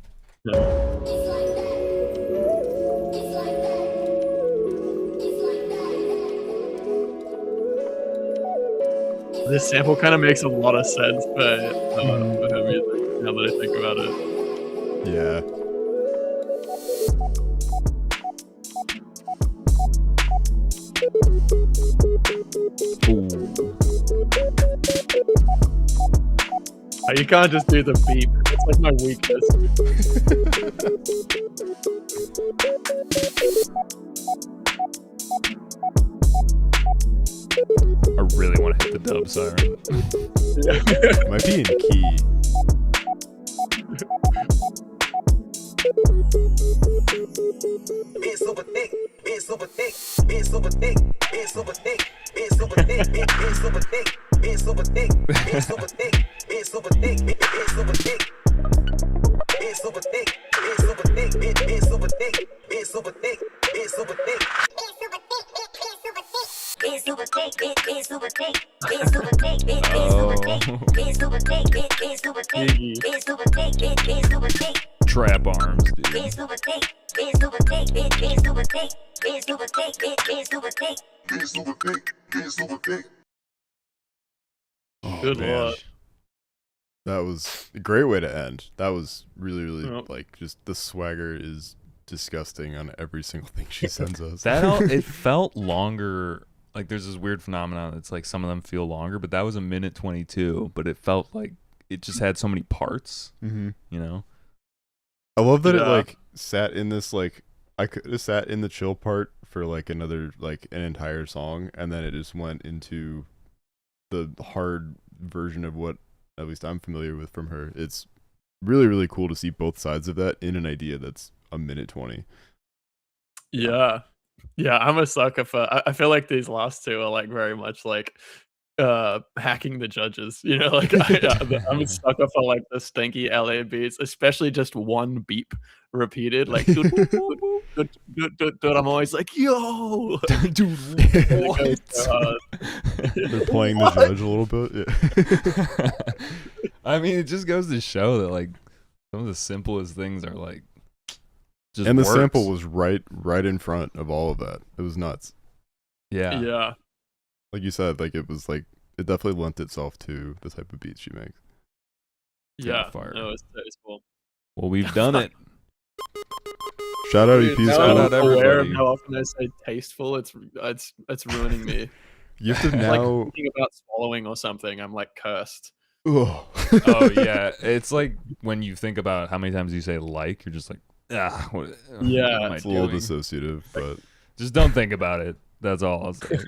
This sample kind of makes a lot of sense, but for her music, now that I think about it. yeah. You can't just do the beep. It's like my weakness. I really want to hit the dub siren. Might be in key. Trap arms, dude. Oh, Good man. lord. That was a great way to end. That was really Yep. like just the swagger is disgusting on every single thing she sends us. It felt longer. Like there's this weird phenomenon. It's like some of them feel longer, but that was a minute 22. But it felt like it just had so many parts. Mm-hmm. You know. I love that it Yeah. like sat in this like I could have sat in the chill part for like another like an entire song, and then it just went into the hard version of what at least I'm familiar with from her. It's really cool to see both sides of that in an idea that's a minute 20. Yeah. Yeah, I'm a sucker for I feel like these last two are like very much like hacking the judges, you know, like I'm a sucker for like the stinky LA beats, especially just one beep repeated, like dude, I'm always like, yo, Dude, It goes so hard. They're playing the judge a little bit. Yeah. I mean, it just goes to show that like Some of the simplest things are like just and the works. sample was right in front of all of that. It was nuts. Yeah. Yeah. Like you said, like it was like it definitely lent itself to the type of beats she makes. Yeah. fire. No, it's cool. Well, we've done it. Shout out Dude, EPs. now Shout I'm out aware of everybody. how often I say tasteful. It's ruining me. You have to It's like now. thinking about swallowing or something. I'm like cursed. Ugh. Oh yeah, it's like when you think about how many times you say like, you're just like, what Yeah. am I It's a little doing? dissociative, but Just don't think about it. That's all I'll say.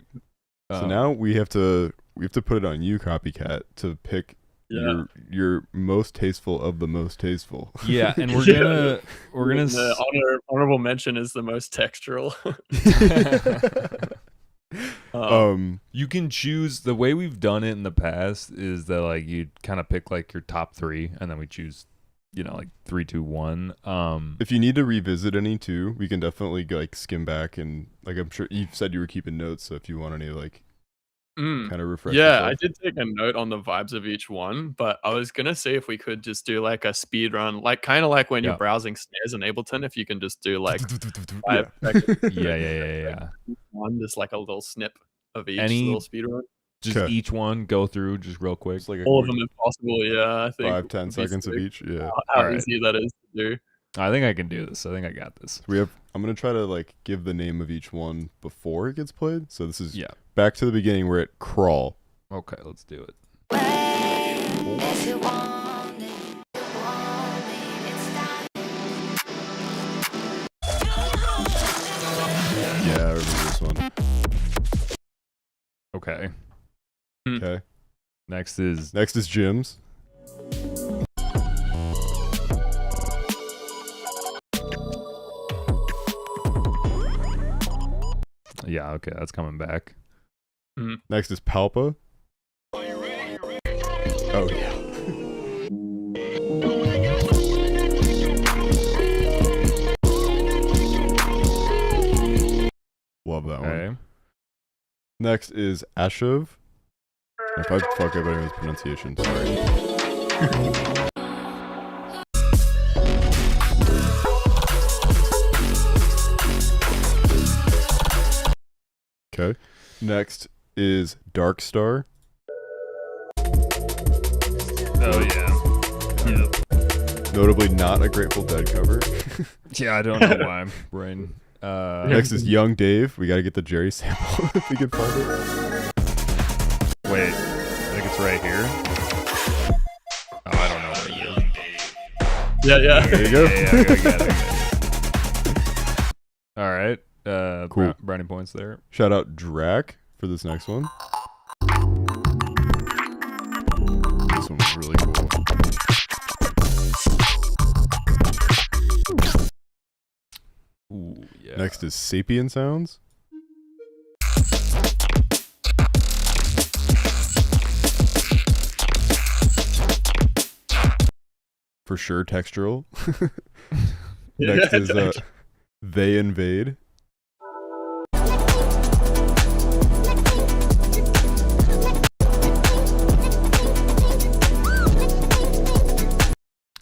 so now we have to put it on you, Copycat, to pick your most tasteful of the most tasteful. Yeah, and we're Yeah. gonna The honorable mention is the most textural. you can choose. The way we've done it in the past is that like you kind of pick like your top 3 and then we choose, like 3, 2, 1. If you need to revisit any too, we can definitely like skim back and like I'm sure you said you were keeping notes, so if you want any like kind of refresh. Yeah, yourself. I did take a note on the vibes of each one, but I was gonna say if we could just do like a speed run, like kind of like when you're browsing snares in Ableton, if you can just do like 5 seconds. Yeah. One, just like a little snip of each Any- little speed run. Just 'Kay. each one go through just real quick. It's like a All of quick them if possible. Yeah, I think 5-10 would be seconds of sick. each. Yeah. How Alright. easy that is to do. I think I can do this. I think I got this. I'm gonna try to like give the name of each one before it gets played. So this is Yeah. back to the beginning. We're at crawl. Okay, let's do it. If you want it, it's time. Yeah, I remember this one. Okay. Okay. Next is Next is Jim's. yeah. Okay, that's coming back. Next is Palpa. Oh yeah. Love that Okay. one. Next is Ashov. If I fuck up anyone's pronunciation, sorry. Okay. Next is Dark Star. Oh yeah. Yep. Notably not a Grateful Dead cover. Yeah, I don't know why. Brain. Next is Young Dave. We gotta get the Jerry sample if we can find it. Wait, I think it's right here. Oh, I don't know where it is. Yeah. There you go. Yeah, I got it. All right. Cool. Brownie points there. Shout out Drac for this next one. This one was really cool. Ooh, yeah. Next is Sapien Sounds. For sure, textural. Next is They Invade.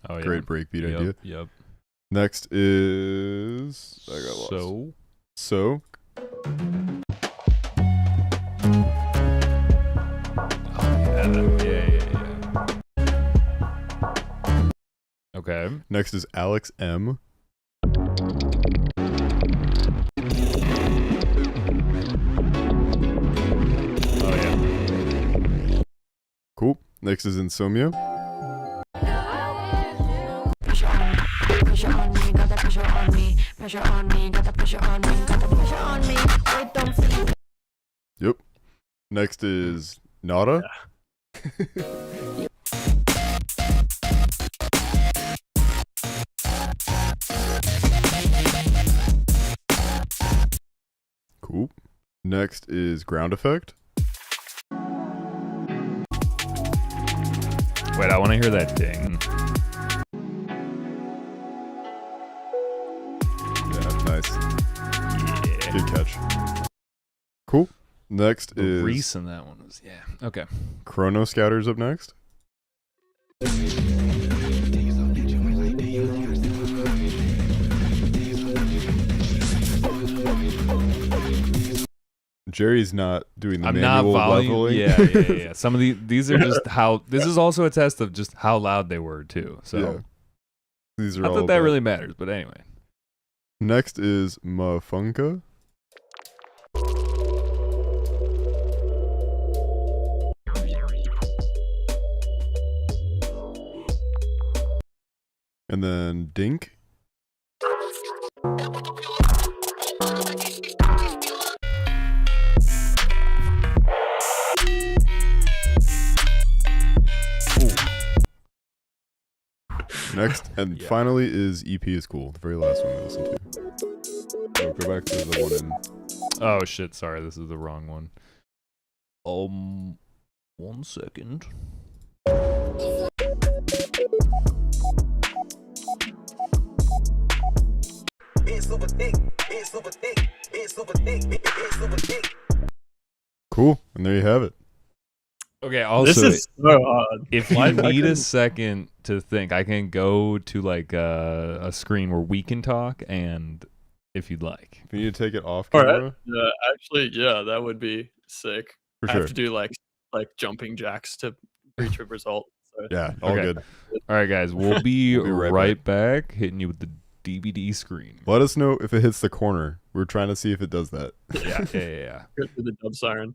Oh, yeah. Great breakbeat idea. Yep. Next is I got lost. So Yeah. Okay. next is Alex M. Oh yeah. Cool. Next is Insomnia. Pressure on me, got the pressure on me. Pressure on me, got the pressure on me. Got the pressure on me. Wait, don't feel. Yep. Next is Nada. Cool. Next is Ground Effect. Wait, I want to hear that ding. Yeah, nice. Yeah. Good catch. Cool. Next The is Reese in that one was Okay. Chrono Scouters up next. Jerry's not doing the I'm not manual volume. leveling. Yeah. Some of these are just how. This is also a test of just how loud they were too. So Yeah. These are not all that about- really matters, but anyway. Next is Mafunka. And then Dink. Next and Yeah. finally is EP is cool, the very last one we listened to. So go back to the one in. Oh shit! Sorry, this is the wrong one. 1 second. Cool, and there you have it. Okay. Also, This is so hard. if Why- you why need a couldn't- second to think, I can go to like a screen where we can talk, and if you'd like. If you need to take it off All camera, right. Yeah, actually, yeah, that would be sick. for I sure. have to do like jumping jacks to reach a result. So. Yeah, all Okay. good. All right, guys, we'll be, We'll be right right back, hitting you with the DVD screen. Let us know if it hits the corner. We're trying to see if it does that. Yeah. Go through the dub siren.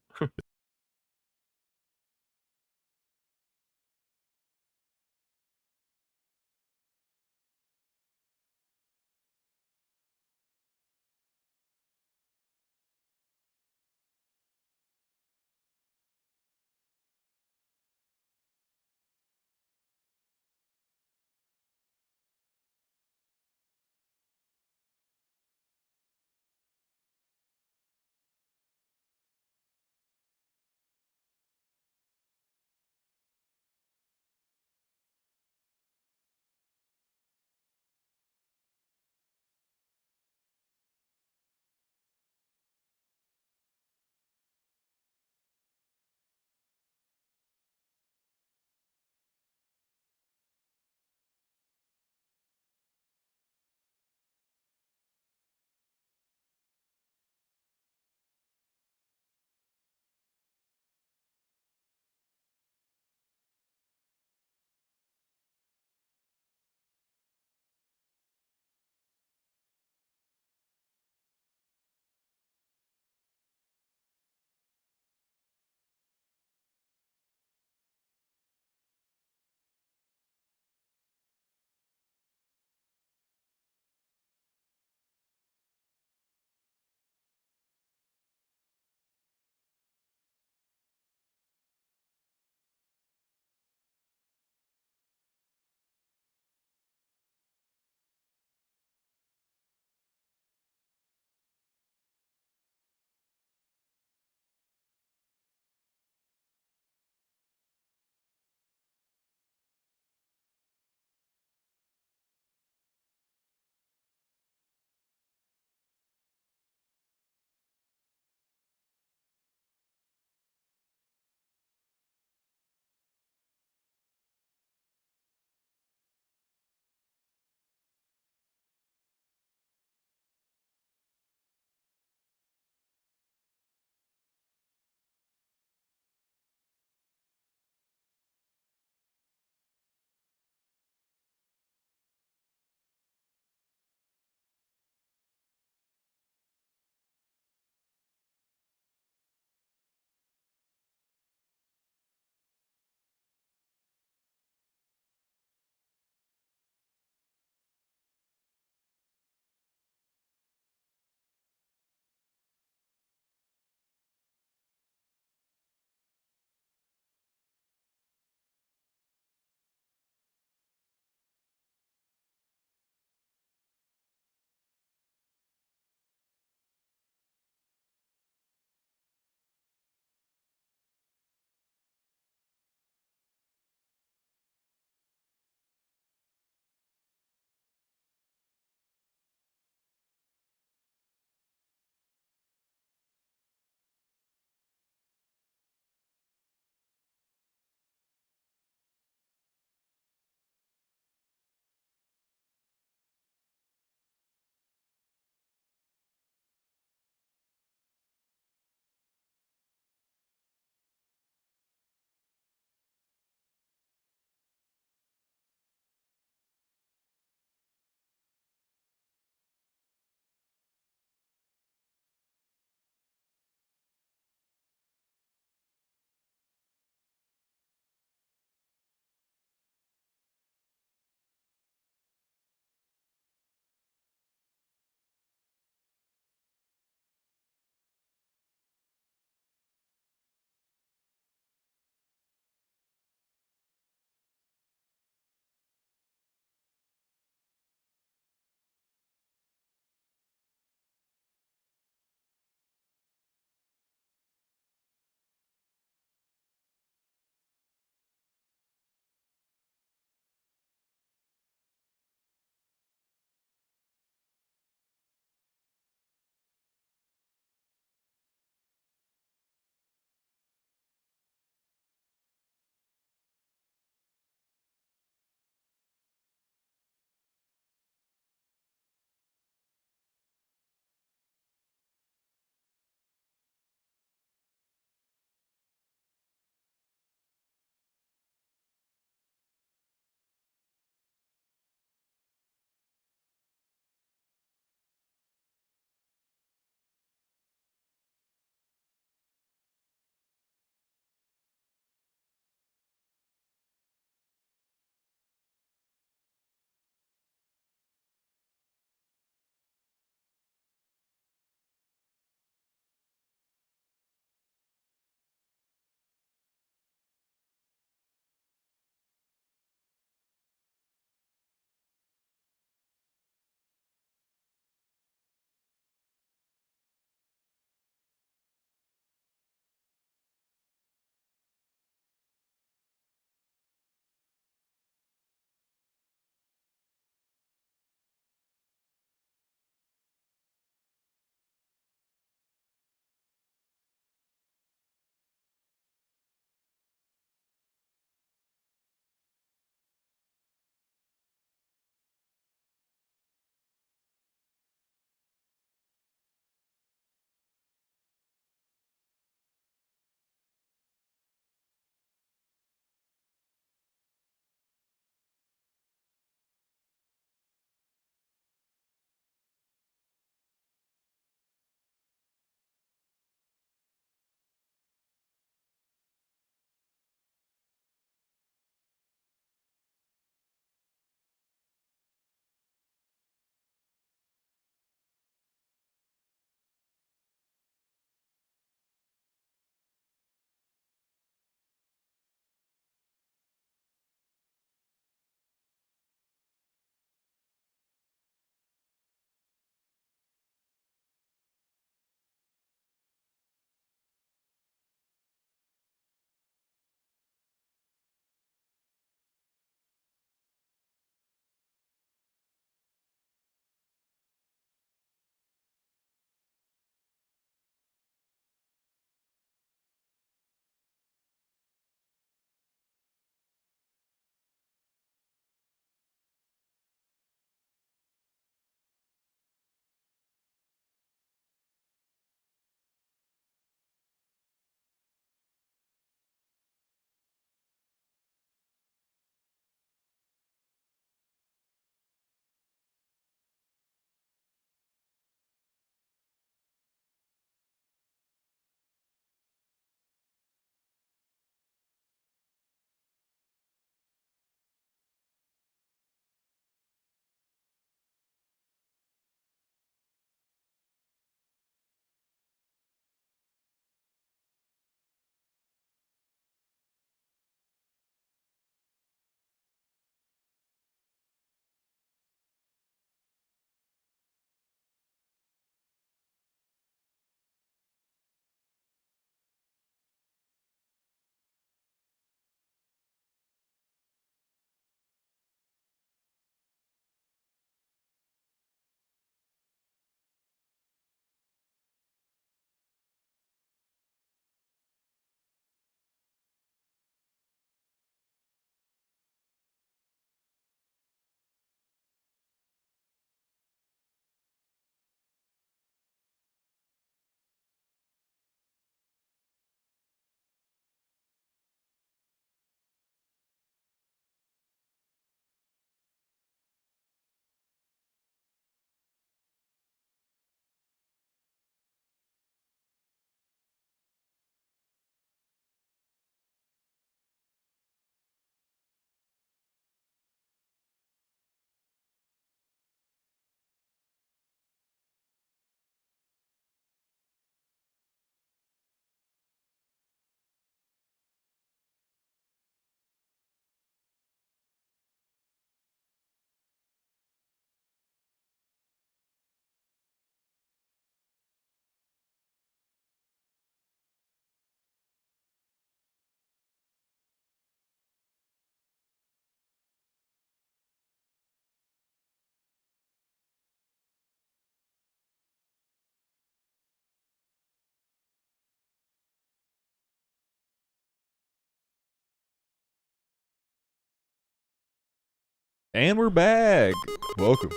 And we're back. Welcome.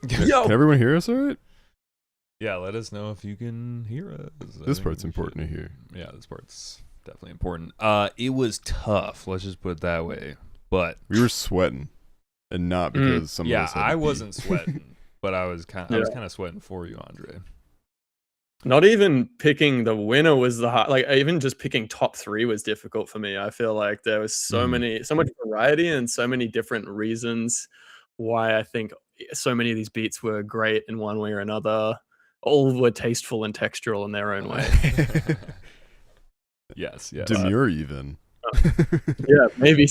Yo. Can everyone hear us all right? Yeah, let us know if you can hear us. This part's important to hear. Yeah, this part's definitely important. It was tough. Let's just put it that way. But We were sweating, and not because some of yeah, us had to I pee. wasn't sweating, but I was kind of sweating for you, Andre. Not even picking the winner was the hard. Like even just picking top 3 was difficult for me. I feel like there was so much variety and so many different reasons why I think so many of these beats were great in one way or another. All were tasteful and textural in their own way. Yes. Demure even. Yeah, maybe.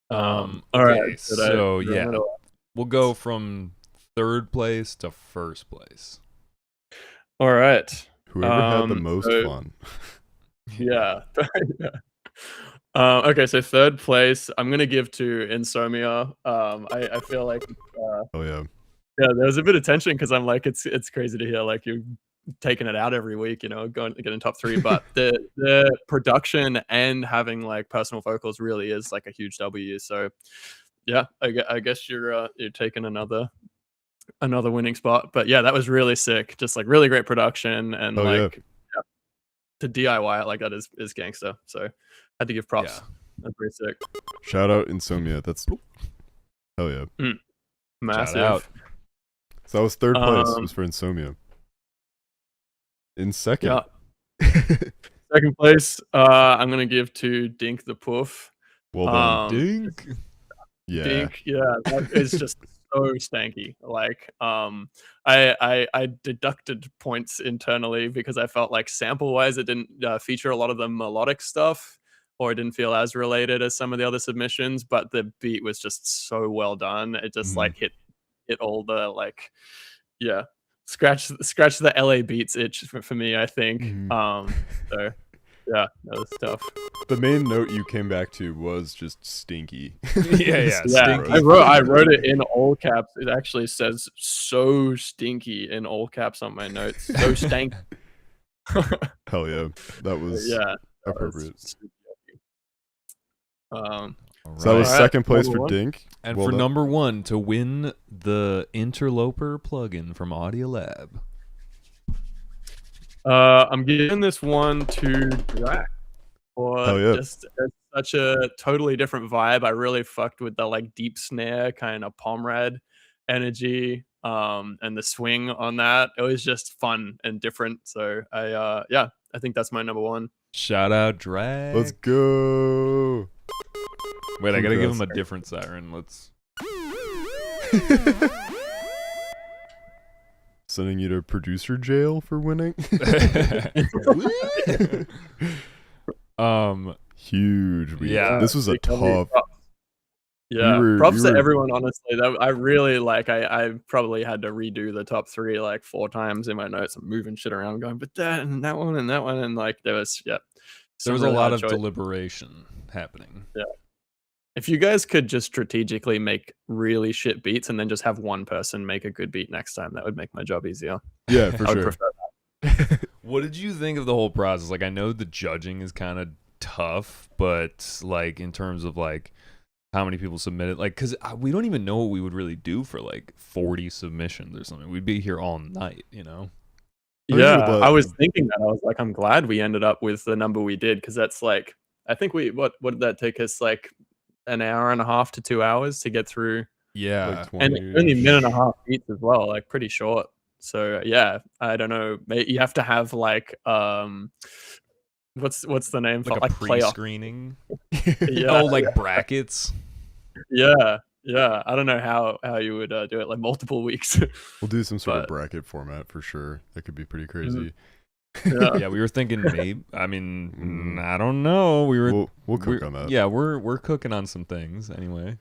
All right. Okay, so yeah, we'll go from 3rd place to 1st place. All right. Whoever had the most fun. Yeah. Okay, so 3rd place, I'm gonna give to Insomnia. I feel like Oh yeah. yeah, there was a bit of tension because I'm like, it's crazy to hear like you're taking it out every week, you know, getting top 3. But the production and having like personal vocals really is like a huge W. So yeah, I guess you're taking another winning spot. But yeah, that was really sick. Just like really great production and yeah, to DIY it like that is gangster. So had to give props. Yeah. That's pretty sick. Shout out Insomnia. That's hell yeah. Massive. Shout out. So that was 3rd place. Was for Insomnia. In 2nd. Yeah. 2nd place, I'm gonna give to Dink the Poof. Well done. Dink. Yeah. Dink, that is just so stanky. Like, I deducted points internally because I felt like sample-wise it didn't feature a lot of the melodic stuff, or it didn't feel as related as some of the other submissions. But the beat was just so well done. It just like hit all the like, yeah. Scratch the LA beats itch for me, I think. So yeah, that was tough. The main note you came back to was just stinky. Yeah. Stinky. I wrote it in all caps. It actually says "so stinky" in all caps on my notes. So stank. Hell yeah, that was appropriate. So that was 2nd place for Dink. And for number 1 to win the Interloper plugin from Audiolab. I'm giving this one to Drac for just such a totally different vibe. I really fucked with the like deep snare kind of pomrad energy and the swing on that. It was just fun and different. So I think that's my number 1. Shout out Drac. Let's go. Wait, I gotta give him a different siren. Let's. Sending you to producer jail for winning. Huge week. Yeah, this was a tough. Yeah, props to everyone. Honestly, that I really like. I probably had to redo the top 3 like 4 times in my notes. I'm moving shit around, going, but that and that one and that one, and like there was there was a lot of deliberation happening. Yeah. If you guys could just strategically make really shit beats and then just have one person make a good beat next time, that would make my job easier. Yeah, for I sure. would prefer that. What did you think of the whole process? Like, I know the judging is kind of tough, but like in terms of like how many people submitted, like, because we don't even know what we would really do for like 40 submissions or something. We'd be here all night, you know? Yeah, I was thinking that. I was like, I'm glad we ended up with the number we did, because that's like, I think what did that take us, like an hour and a half to 2 hours to get through? Yeah, like and only a minute and a half beats as well, like pretty short. So yeah, I don't know. You have to have like what's the name like for a pre-screening? Yeah, like brackets. Yeah. I don't know how you would do it, like multiple weeks. We'll do some sort of bracket format for sure. That could be pretty crazy. Yeah, we were thinking maybe. I mean, I don't know. We'll cook on that. Yeah, we're cooking on some things anyway.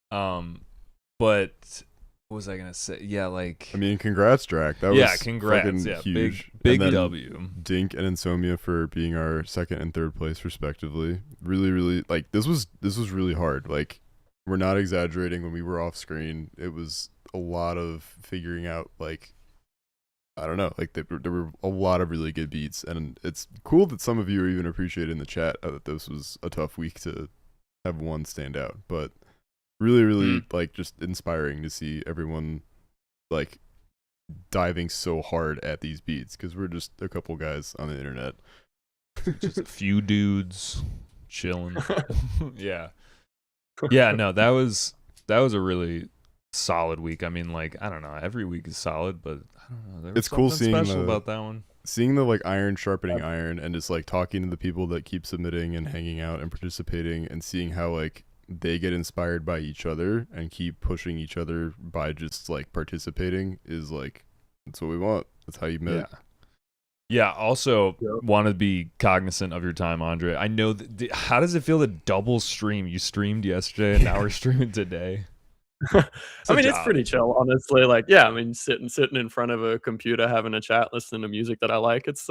But what was I gonna say? Yeah, like, I mean, congrats, Drac. That was congrats. Yeah, huge. Big W. Dink and Insomnia for being our 2nd and 3rd place respectively. Really, really, like this was really hard. Like, we're not exaggerating. When we were off screen, it was a lot of figuring out, like, I don't know, like there were a lot of really good beats, and it's cool that some of you are even appreciating in the chat that this was a tough week to have one stand out, but really like just inspiring to see everyone like diving so hard at these beats, because we're just a couple guys on the internet. Just a few dudes chilling. Yeah. No, that was a really solid week. I mean, like, I don't know, every week is solid, but I don't know, there was It's cool something seeing special the- about that one. Seeing the like iron sharpening iron, and just like talking to the people that keep submitting and hanging out and participating, and seeing how like they get inspired by each other and keep pushing each other by just like participating, is like, that's what we want. That's how you met. Yeah. Also, want to be cognizant of your time, Andre. I know that. How does it feel to double stream? You streamed yesterday, and now we're streaming today. I mean, it's pretty chill, honestly. Like, yeah, I mean, sitting in front of a computer, having a chat, listening to music that I like. It's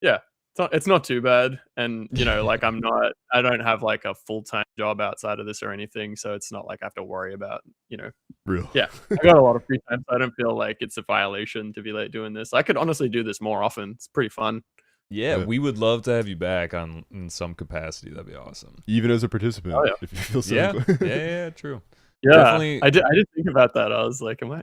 yeah, it's not too bad. And you know, like I don't have like a full-time job outside of this or anything, so it's not like I have to worry about, you know. Real. Yeah, I got a lot of free time, so I don't feel like it's a violation to be like doing this. I could honestly do this more often. It's pretty fun. Yeah, we would love to have you back in some capacity. That'd be awesome. Even as a participant, Oh, yeah. if you feel so Yeah, inclined. yeah, true. Yeah, Definitely. I did think about that. I was like, can I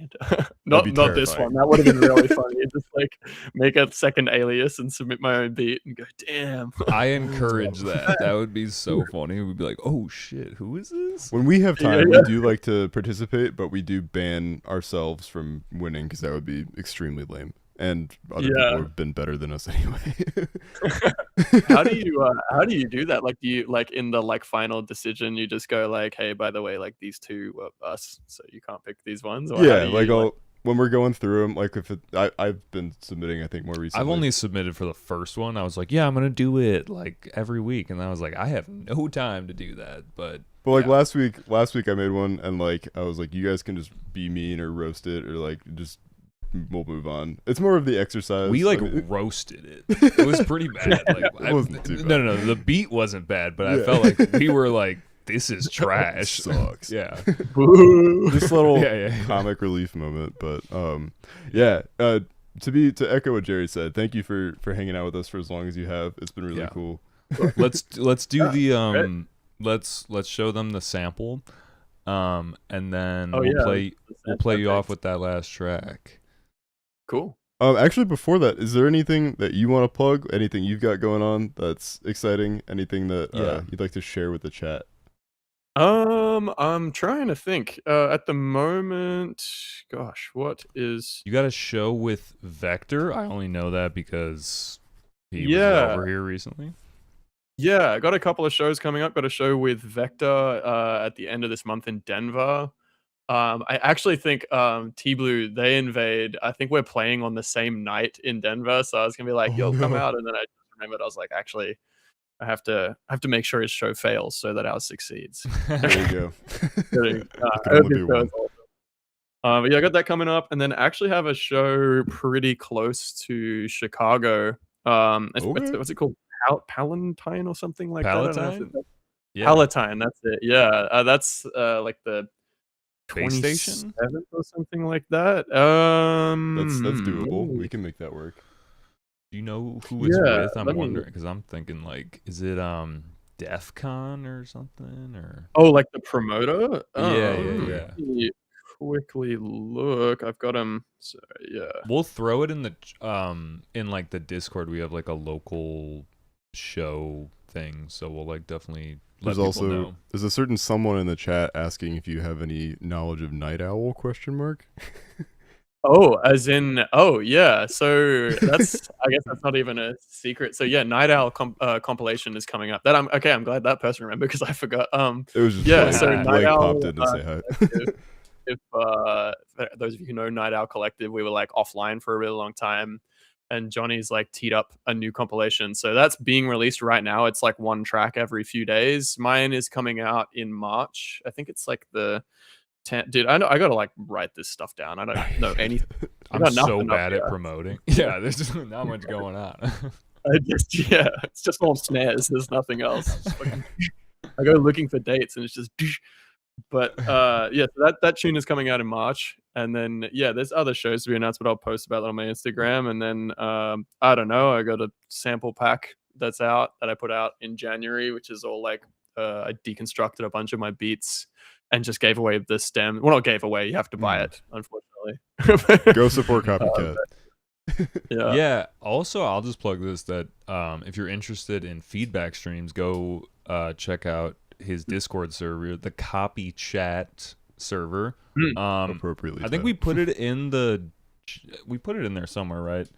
enter? not be this terrifying. one. That would have been really funny. Just like make a second alias and submit my own beat and go, damn. I encourage that. That would be so funny. We'd be like, oh shit, who is this? When we have time, Yeah. we do like to participate, but we do ban ourselves from winning, because that would be extremely lame. And other people have been better than us anyway. How do you do that? Like, do you like in the like final decision, you just go like, hey, by the way, like these two were us, so you can't pick these ones? Or Yeah, like when we're going through them, like I've been submitting, I think, more recently. I've only submitted for the first one. I was like, yeah, I'm gonna do it like every week, and then I was like, I have no time to do that. But like yeah. last week I made one, and like I was like, you guys can just be mean or roast it, or like just we'll move on. It's more of the exercise. We like roasted it. It was pretty bad. Like, It wasn't too bad. No. The beat wasn't bad, but I felt like we were like, this is trash. Sucks. Yeah. This little Yeah. comic relief moment, but to echo what Jerry said, thank you for hanging out with us for as long as you have. It's been really cool. Let's do the let's show them the sample, and then we'll play you off with that last track. Cool. Actually, before that, is there anything that you want to plug? Anything you've got going on that's exciting? Anything that you'd like to share with the chat? I'm trying to think. At the moment, gosh, what is? You got a show with Vector? I only know that because he was over here recently. Yeah, I got a couple of shows coming up. Got a show with Vector at the end of this month in Denver. I actually think T-Blue, they invade. I think we're playing on the same night in Denver, so I was gonna be like, "Yo, come out," and then I just remembered I was like, actually, I have to make sure his show fails so that ours succeeds. There you go. But yeah, I got that coming up, and then I actually have a show pretty close to Chicago. What's it called? Palatine or something like Palatine? that. Palatine, that's it. Yeah, that's like the Space station 27th or something like that. That's doable. We can make that work. Do you know who it's with? I'm wondering, because I'm thinking like, is it DEF CON or something, or like the promoter? Yeah. Let me quickly look. I've got him. So yeah, we'll throw it in the in like the Discord. We have like a local show thing, so we'll like definitely let people know. There's a certain someone in the chat asking if you have any knowledge of Night Owl ? As in, yeah. So that's, I guess that's not even a secret. So yeah, Night Owl compilation is coming up. That I'm glad that person remembered, because I forgot. It was just so Night Owl popped in to say hi. if those of you who know Night Owl Collective, we were like offline for a really long time, and Johnny's like teed up a new compilation. So that's being released right now. It's like one track every few days. Mine is coming out in March. I think it's like the 10th. Dude, I gotta like write this stuff down. I don't know anything. I'm so bad at promoting. Yeah, there's just not much going on. It's just all snares. There's nothing else. I go looking for dates and it's just. But so that tune is coming out in March, and then there's other shows to be announced, but I'll post about that on my Instagram. And then I don't know, I got a sample pack that's out that I put out in January, which is all like I deconstructed a bunch of my beats and just gave away the stem. Well, not gave away. You have to buy it, unfortunately. Go support Copycat. Yeah. Yeah. Also, I'll just plug this that if you're interested in feedback streams, go check out his Discord server, the COPYCATT server. Appropriately. I think we put it in there somewhere, right?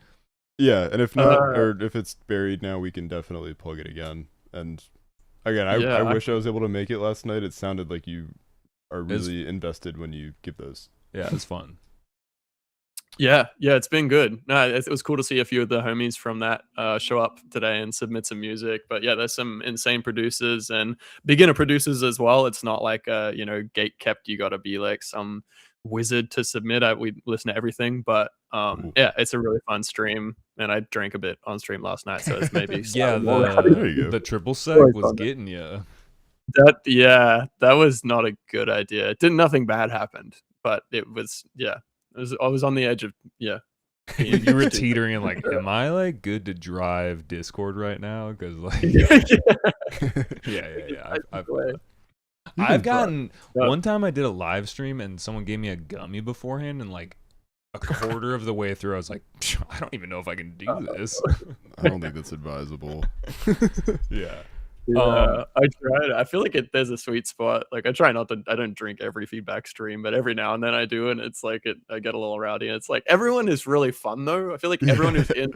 Yeah, and if not, or if it's buried now, we can definitely plug it again. And again, I wish I was able to make it last night. It sounded like you are really invested when you give those. Yeah, it's fun. Yeah, it's been good. No, it was cool to see a few of the homies from that show up today and submit some music. But yeah, there's some insane producers and beginner producers as well. It's not like gate kept. You got to be like some wizard to submit. We listen to everything, but yeah, it's a really fun stream. And I drank a bit on stream last night, so it's maybe the triple sec was getting you. That was not a good idea. Nothing bad happened, but it was I was on the edge of You were teetering and like, am I like good to drive Discord right now? Because like, yeah. I've gotten one time I did a live stream and someone gave me a gummy beforehand, and like a quarter of the way through, I was like, I don't even know if I can do this. I don't think that's advisable. Yeah. I tried. I feel like there's a sweet spot. Like I try not to. I don't drink every feedback stream, but every now and then I do, and it's like I get a little rowdy. And it's like everyone is really fun though. I feel like everyone who's in,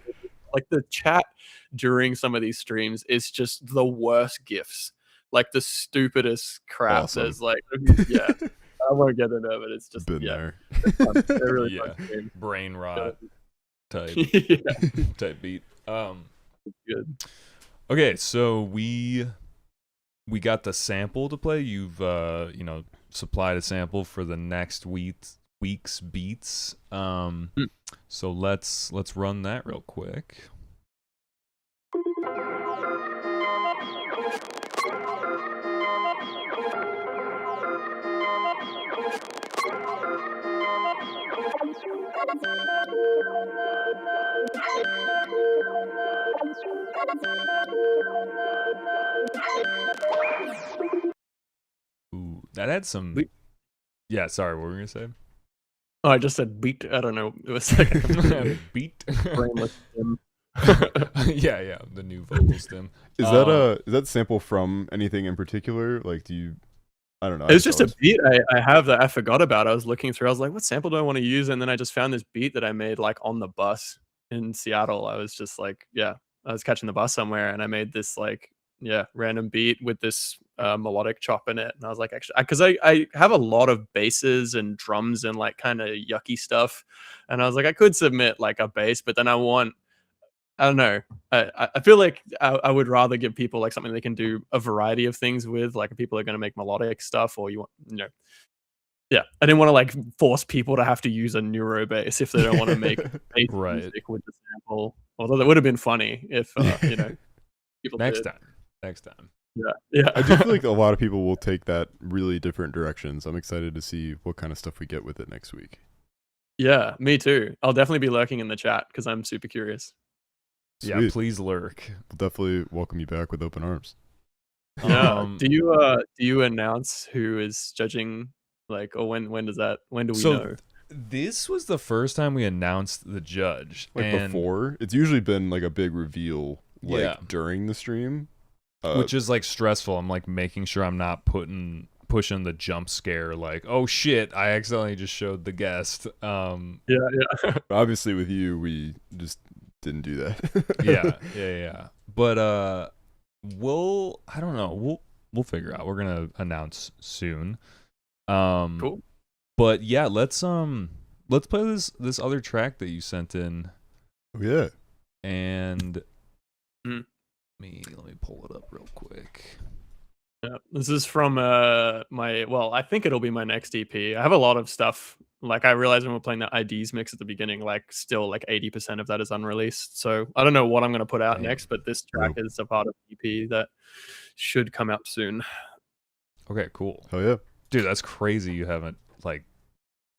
like the chat during some of these streams is just the worst gifts, like the stupidest crap. Awesome. There's like, I won't get into it, but it's just Been there. It's a really fun stream. Brain rot type type beat. It's good. Okay, so we got the sample to play. You've supplied a sample for the next week's beats. So let's run that real quick. Ooh, that had some. Yeah, sorry, what were we gonna say? Oh, I just said beat. I don't know. It was like a beat. brainless stem. yeah, the new vocal stem. Is that sample from anything in particular? Like, do you? I don't know. It's just a beat I have that I forgot about. I was looking through. I was like, what sample do I want to use? And then I just found this beat that I made like on the bus in Seattle. I was just like, I was catching the bus somewhere, and I made this like random beat with this melodic chop in it. And I was like, actually, because I have a lot of basses and drums and like kind of yucky stuff, and I was like, I could submit like a bass, but then I don't know. I feel like I would rather give people like something they can do a variety of things with. Like people are going to make melodic stuff, or I didn't want to like force people to have to use a neuro bass if they don't want to make bass music with the sample. Although that would have been funny if people next did. time. Yeah. I do feel like a lot of people will take that really different directions. I'm excited to see what kind of stuff we get with it next week. Yeah, me too. I'll definitely be lurking in the chat because I'm super curious. Sweet. Yeah, please lurk. We'll definitely welcome you back with open arms. Yeah. Do you announce who is judging? Like, or when do we know? This was the first time we announced the judge. Before, it's usually been like a big reveal, during the stream, which is like stressful. I'm like making sure I'm not pushing the jump scare. Like, oh shit, I accidentally just showed the guest. Yeah. Obviously, with you, we just didn't do that. yeah. But I don't know. We'll figure out. We're gonna announce soon. Cool. But yeah, let's play this other track that you sent in. Oh, yeah. And let me pull it up real quick. Yeah, this is from I think it'll be my next EP. I have a lot of stuff. Like I realized when we're playing that IDs mix at the beginning, like still like 80% of that is unreleased. So I don't know what I'm gonna put out next, but this track is a part of the EP that should come out soon. Okay, cool. Oh yeah. Dude, that's crazy. You haven't like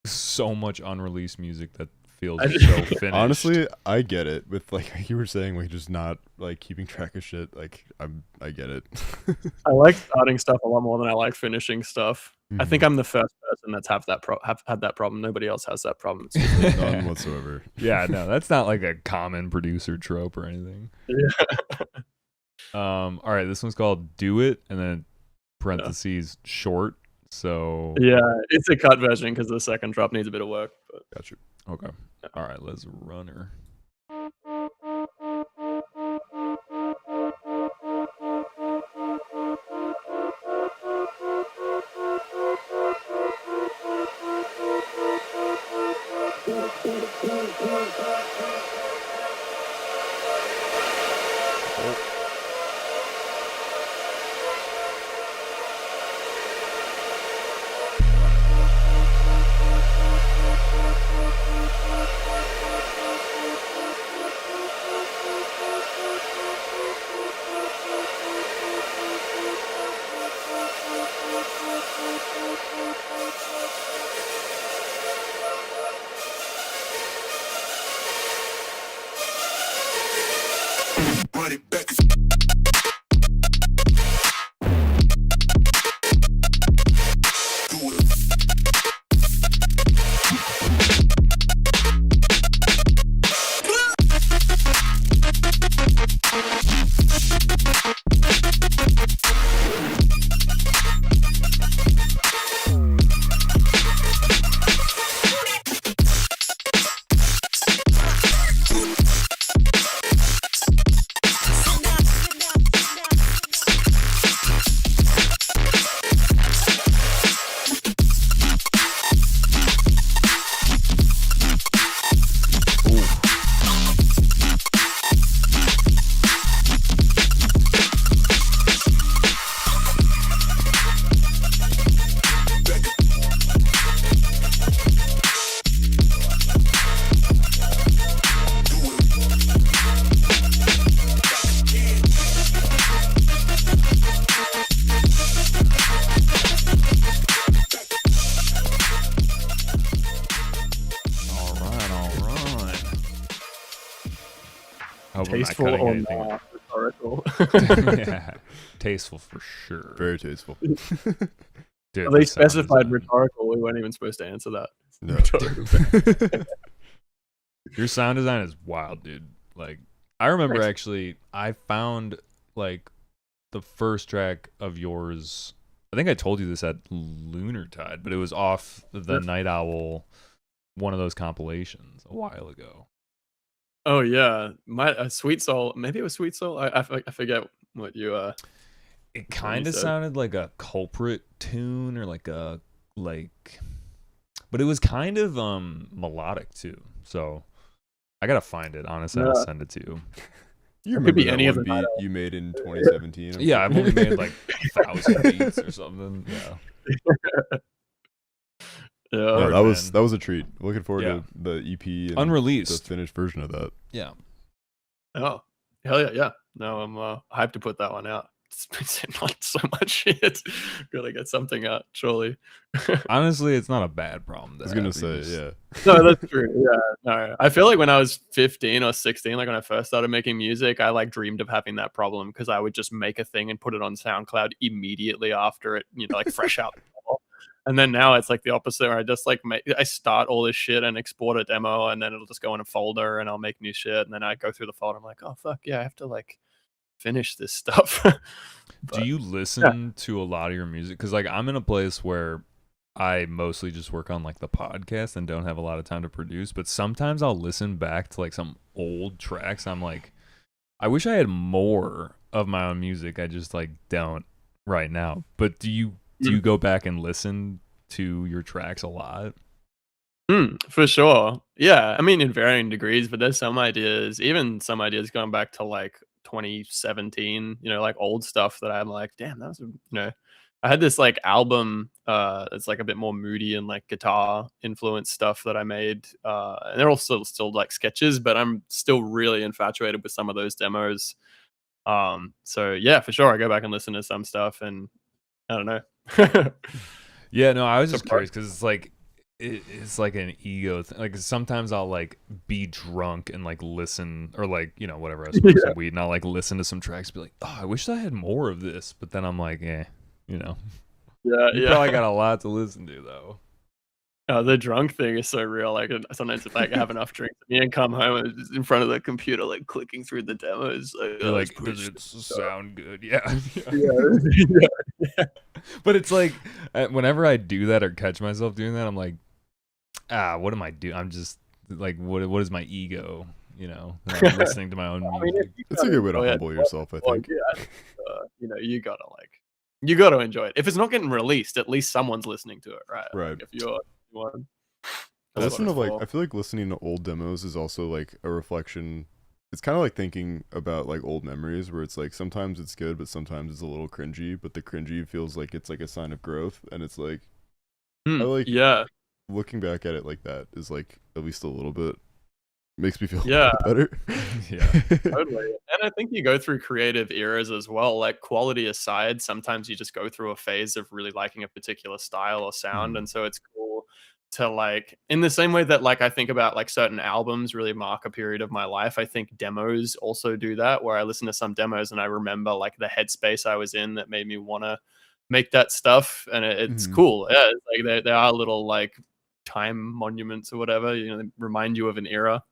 so much unreleased music that feels so finished. Honestly, I get it with like you were saying, like just not like keeping track of shit. Like I get it. I like starting stuff a lot more than I like finishing stuff. I think Mhm. I'm the first person that's have had that problem. Nobody else has that problem. It's just me. None whatsoever. Yeah, no, that's not like a common producer trope or anything. Yeah. All right, this one's called "Do It" and then parentheses short. So Yeah, it's a cut version because the second drop needs a bit of work. But Gotcha. okay, all right, let's run her. tasteful or not rhetorical. Yeah, tasteful for sure. Very tasteful. Dude, They the sound specified design. rhetorical. We weren't even supposed to answer that. No. Your sound design is wild, dude. Like, I remember Thanks. actually, I found like the first track of yours. I think I told you this at Lunar Tide, but it was off the Night Owl, one of those compilations a while ago. Oh yeah, my Sweet Soul. Maybe it was Sweet Soul. I forget what you It kind of said. sounded like a Culprit tune or like a but it was kind of melodic too. So I gotta find it. Honestly, I'll Yeah. send it to you. You It could be remember that any of one the Night beat you made in 2017? I'm Yeah, I've sure. only made like 1,000 beats or something. Yeah. Yeah. Yeah, Word, that was man. a treat. Looking forward Yeah. to the EP and Unreleased. the finished version of that. Yeah. Oh, hell yeah, yeah. No, I'm hyped to put that one out. It's been sitting on so much shit. Gotta get something out, surely. Honestly, it's not a bad problem. I was gonna say, yeah. No, that's true. Yeah, no. I feel like when I was 15 or 16, like when I first started making music, I like dreamed of having that problem because I would just make a thing and put it on SoundCloud immediately after it, you know, like fresh out. And then now it's like the opposite. Where I just like I start all this shit and export a demo, and then it'll just go in a folder, and I'll make new shit, and then I go through the folder. I'm like, oh fuck yeah, I have to like finish this stuff. Do you listen to a lot of your music? Because like I'm in a place where I mostly just work on like the podcast and don't have a lot of time to produce. But sometimes I'll listen back to like some old tracks. I'm like, I wish I had more of my own music. I just like don't right now. But do you go back and listen to your tracks a lot? For sure. Yeah. I mean, in varying degrees, but there's some ideas, even some ideas going back to like 2017, you know, like old stuff that I'm like, damn, that was, you know, I had this like album it's like a bit more moody and like guitar influenced stuff that I made. And they're also still like sketches, but I'm still really infatuated with some of those demos. So yeah, for sure. I go back and listen to some stuff and I don't know. Yeah, no, I was just curious because it's like it's like an ego thing. Like sometimes I'll like be drunk and like listen, or like, you know, whatever, I smoke some weed and I'll like listen to some tracks, be like, oh, I wish I had more of this. But then I'm like, you know, you probably got a lot to listen to though. The drunk thing is so real. Like sometimes if I have enough drinks and come home and just in front of the computer, like clicking through the demos, you're like, does it sound good? Yeah. Yeah. But it's like, whenever I do that or catch myself doing that, I'm like, what am I doing? I'm just like, what is my ego? You know, I'm listening to my own music. It's a good way to humble yourself, I think. You know, you gotta enjoy it. If it's not getting released, at least someone's listening to it, right? Right. Like if you're one. I feel like listening to old demos is also like a reflection. It's kind of like thinking about like old memories where it's like sometimes it's good, but sometimes it's a little cringy, but the cringy feels like it's like a sign of growth. And it's like, I like looking back at it like that is like at least a little bit makes me feel better. Totally. And I think you go through creative eras as well. Like quality aside, sometimes you just go through a phase of really liking a particular style or sound. And so it's cool to like, in the same way that like I think about like certain albums really mark a period of my life, I think demos also do that, where I listen to some demos and I remember like the headspace I was in that made me want to make that stuff. And it's cool. Yeah, it's like they are little like time monuments or whatever, you know, they remind you of an era.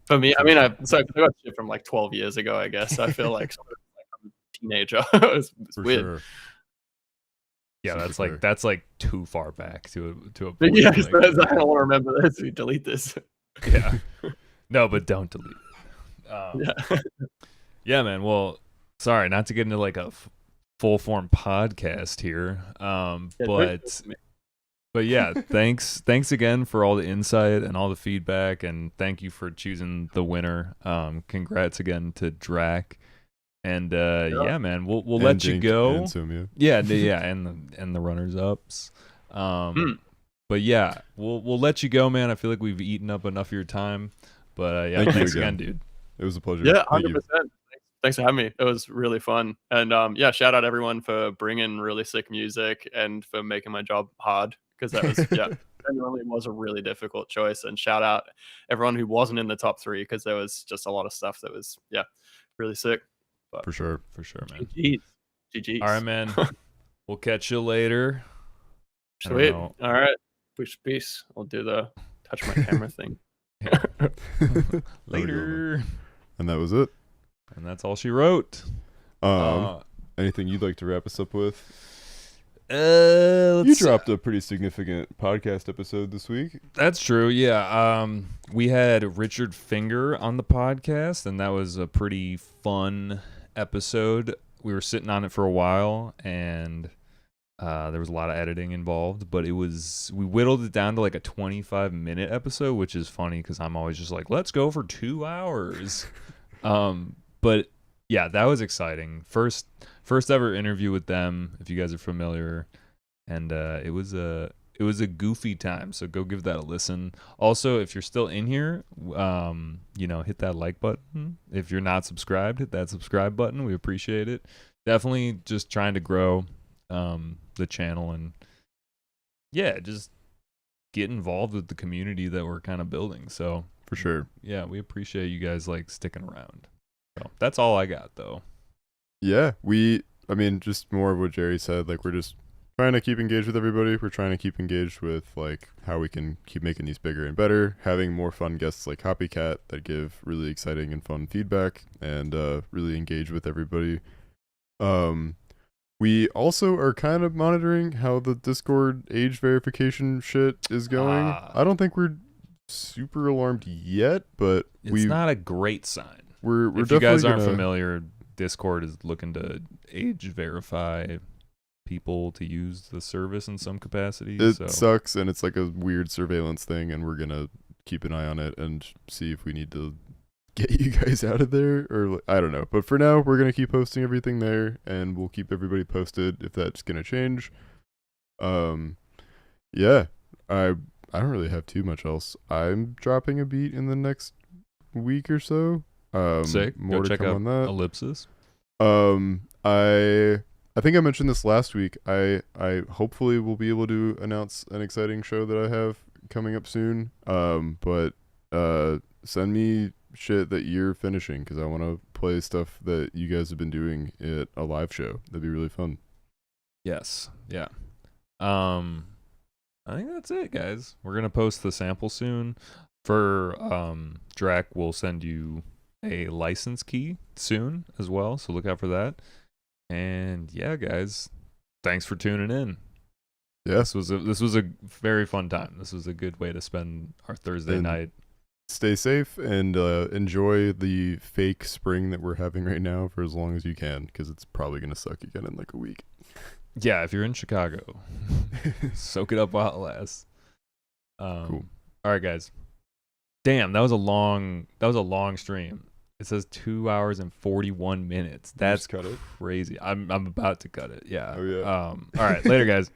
For me, I mean, I got shit from like 12 years ago, I guess. I feel like, I'm a teenager. it's weird. Sure. Yeah, that's like too far back to a point. Yeah, like, I don't want to remember this. We delete this. Yeah. No, but don't delete it. Yeah, man. Well, sorry, not to get into like a full form podcast here. But yeah, thanks again for all the insight and all the feedback, and thank you for choosing the winner. Congrats again to Drac. And yeah, man, we'll let you go. And Sumia. Yeah, and the runners ups. But yeah, we'll let you go, man. I feel like we've eaten up enough of your time. But yeah, thanks again, dude. It was a pleasure. Yeah, 100%. Thanks for having me. It was really fun. And yeah, shout out everyone for bringing really sick music and for making my job hard, because that was genuinely was a really difficult choice. And shout out everyone who wasn't in the top 3, because there was just a lot of stuff that was really sick. But for sure, man. GG's. All right, man. We'll catch you later. Sweet. All right. Peace. I'll do the touch my camera thing. Later. And that was it. And that's all she wrote. Anything you'd like to wrap us up with? You dropped a pretty significant podcast episode this week. That's true. Yeah. We had Richard Finger on the podcast, and that was a pretty fun episode. We were sitting on it for a while, and there was a lot of editing involved, but we whittled it down to like a 25-minute episode, which is funny because I'm always just like, let's go for 2 hours. But yeah, that was exciting. First ever interview with them, if you guys are familiar, and it was a goofy time. So go give that a listen. Also, if you're still in here, hit that like button. If you're not subscribed, hit that subscribe button. We appreciate it. Definitely just trying to grow the channel, and yeah, just get involved with the community that we're kind of building. So for sure, yeah, we appreciate you guys like sticking around. So that's all I got though. Yeah, just more of what Jerry said. Like, we're just trying to keep engaged with everybody. We're trying to keep engaged with like how we can keep making these bigger and better, having more fun guests like COPYCATT that give really exciting and fun feedback and really engage with everybody. We also are kind of monitoring how the Discord age verification shit is going. I don't think we're super alarmed yet, but it's not a great sign. We're if you guys aren't familiar, Discord is looking to age verify people to use the service in some capacity. It sucks, and it's like a weird surveillance thing, and we're gonna keep an eye on it and see if we need to get you guys out of there, or I don't know. But for now, we're gonna keep posting everything there, and we'll keep everybody posted if that's gonna change. Yeah, I don't really have too much else. I'm dropping a beat in the next week or so. Sick. More Go to check come out on that. Ellipsis. I think I mentioned this last week. I hopefully will be able to announce an exciting show that I have coming up soon. But send me shit that you're finishing because I want to play stuff that you guys have been doing at a live show. That'd be really fun. Yes. Yeah. I think that's it, guys. We're gonna post the sample soon. For Drac, we'll send you a license key soon as well, so look out for that. And yeah, guys, thanks for tuning in. Yeah, this was a very fun time. This was a good way to spend our Thursday night. Stay safe and enjoy the fake spring that we're having right now for as long as you can, because it's probably gonna suck again in like a week. Yeah, if you're in Chicago, soak it up while it lasts. Cool. All right, guys. Damn, that was a long stream. It says 2 hours and 41 minutes. That's cut it. Crazy. I'm about to cut it. Yeah. Oh yeah. All right, later, guys.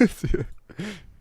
See ya.